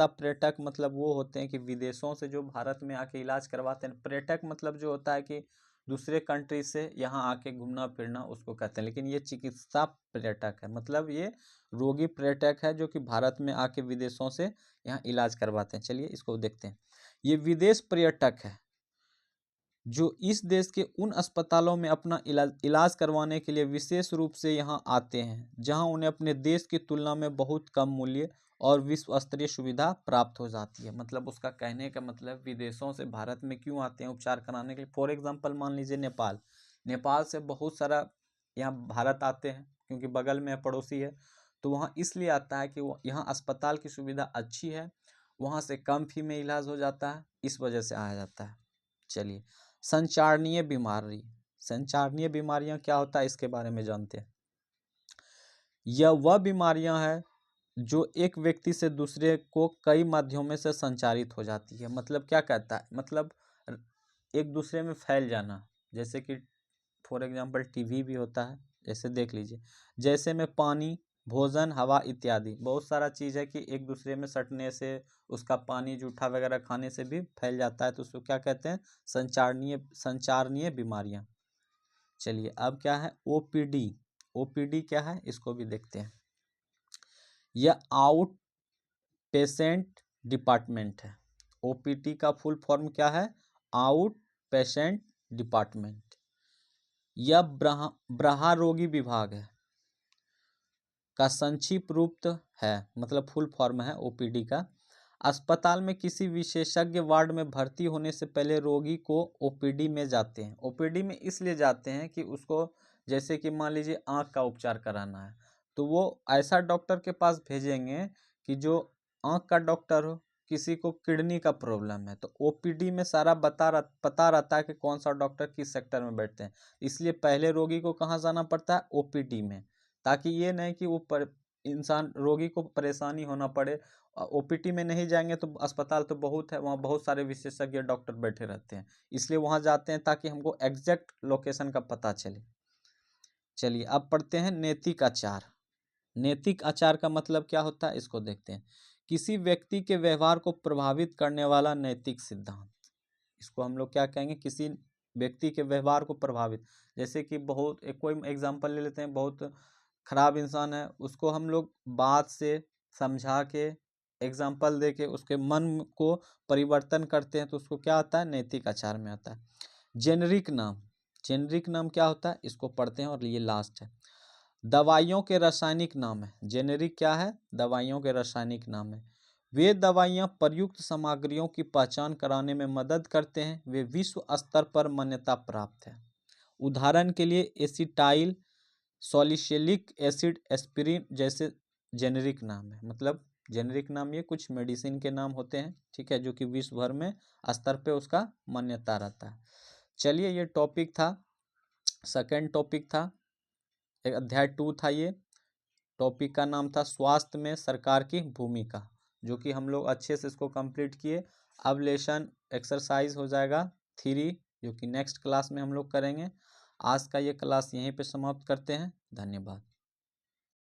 पर्यटक मतलब वो होते हैं कि विदेशों से जो भारत में आके इलाज करवाते हैं। पर्यटक मतलब जो होता है कि दूसरे कंट्री से यहाँ आके घूमना फिरना उसको कहते हैं। लेकिन ये चिकित्सा पर्यटक है, मतलब ये रोगी पर्यटक है जो कि भारत में आके विदेशों से यहाँ इलाज करवाते हैं। चलिए इसको देखते हैं। ये विदेश पर्यटक है जो इस देश के उन अस्पतालों में अपना इलाज करवाने के लिए विशेष रूप से यहाँ आते हैं जहाँ उन्हें अपने देश की तुलना में बहुत कम मूल्य और विश्व स्तरीय सुविधा प्राप्त हो जाती है। मतलब उसका कहने का मतलब विदेशों से भारत में क्यों आते हैं उपचार कराने के लिए। फॉर एग्जांपल मान लीजिए नेपाल, नेपाल से बहुत सारा यहाँ भारत आते हैं क्योंकि बगल में पड़ोसी है, तो वहाँ इसलिए आता है कि वो यहाँ अस्पताल की सुविधा अच्छी है, वहाँ से कम फी में इलाज हो जाता है, इस वजह से आया जाता है। चलिए संचारणीय बीमारी, संचारणीय बीमारियां क्या होता है इसके बारे में जानते हैं। यह वह बीमारियां हैं जो एक व्यक्ति से दूसरे को कई माध्यमों से संचारित हो जाती है। मतलब क्या कहता है, मतलब एक दूसरे में फैल जाना, जैसे कि फॉर एग्जांपल टीबी भी होता है, जैसे देख लीजिए, जैसे में पानी, भोजन, हवा इत्यादि बहुत सारा चीज़ है कि एक दूसरे में सटने से, उसका पानी जूठा वगैरह खाने से भी फैल जाता है, तो उसको क्या कहते हैं, संचारणीय बीमारियां। चलिए अब क्या है ओपीडी, ओपीडी क्या है इसको भी देखते हैं। यह आउट पेशेंट डिपार्टमेंट है। ओपीडी का फुल फॉर्म क्या है, आउट पेशेंट डिपार्टमेंट। यह ब्रहा रोगी विभाग है का संक्षिप्त रूप है, मतलब फुल फॉर्म है ओपीडी का। अस्पताल में किसी विशेषज्ञ वार्ड में भर्ती होने से पहले रोगी को ओपीडी में जाते हैं। ओपीडी में इसलिए जाते हैं कि उसको, जैसे कि मान लीजिए आँख का उपचार कराना है, तो वो ऐसा डॉक्टर के पास भेजेंगे कि जो आँख का डॉक्टर हो। किसी को किडनी का प्रॉब्लम है तो ओपीडी में सारा पता रहता है कि कौन सा डॉक्टर किस सेक्टर में बैठते हैं, इसलिए पहले रोगी को कहाँ जाना पड़ता है, ओपीडी में, ताकि ये नहीं कि वो इंसान रोगी को परेशानी होना पड़े। ओपीडी में नहीं जाएंगे तो अस्पताल तो बहुत है, वहाँ बहुत सारे विशेषज्ञ डॉक्टर बैठे रहते हैं, इसलिए वहाँ जाते हैं ताकि हमको एग्जैक्ट लोकेशन का पता चले। चलिए अब पढ़ते हैं नैतिक आचार। नैतिक आचार का मतलब क्या होता है इसको देखते हैं। किसी व्यक्ति के व्यवहार को प्रभावित करने वाला नैतिक सिद्धांत, इसको हम लोग क्या कहेंगे, किसी व्यक्ति के व्यवहार को प्रभावित, जैसे कि बहुत एक कोई एग्जांपल ले लेते हैं, बहुत खराब इंसान है, उसको हम लोग बात से समझा के, एग्जांपल दे के उसके मन को परिवर्तन करते हैं, तो उसको क्या आता है, नैतिक आचार में आता है। जेनरिक नाम, जेनरिक नाम क्या होता है इसको पढ़ते हैं और ये लास्ट है। दवाइयों के रासायनिक नाम है, जेनेरिक क्या है, दवाइयों के रासायनिक नाम है। वे दवाइयाँ प्रयुक्त सामग्रियों की पहचान कराने में मदद करते हैं, वे विश्व स्तर पर मान्यता प्राप्त है। उदाहरण के लिए एसिटाइल सॉलिसिलिक एसिड, एस्पिरिन जैसे जेनेरिक नाम है। मतलब जेनेरिक नाम ये कुछ मेडिसिन के नाम होते हैं, ठीक है, जो कि विश्व भर में स्तर पे उसका मान्यता रहता है। चलिए ये टॉपिक था, सेकेंड टॉपिक था, एक अध्याय 2 था। ये टॉपिक का नाम था स्वास्थ्य में सरकार की भूमिका, जो कि हम लोग अच्छे से इसको कंप्लीट किए। अब लेसन एक्सरसाइज हो जाएगा 3, जो कि नेक्स्ट क्लास में हम लोग करेंगे। आज का ये क्लास यहीं पे समाप्त करते हैं। धन्यवाद।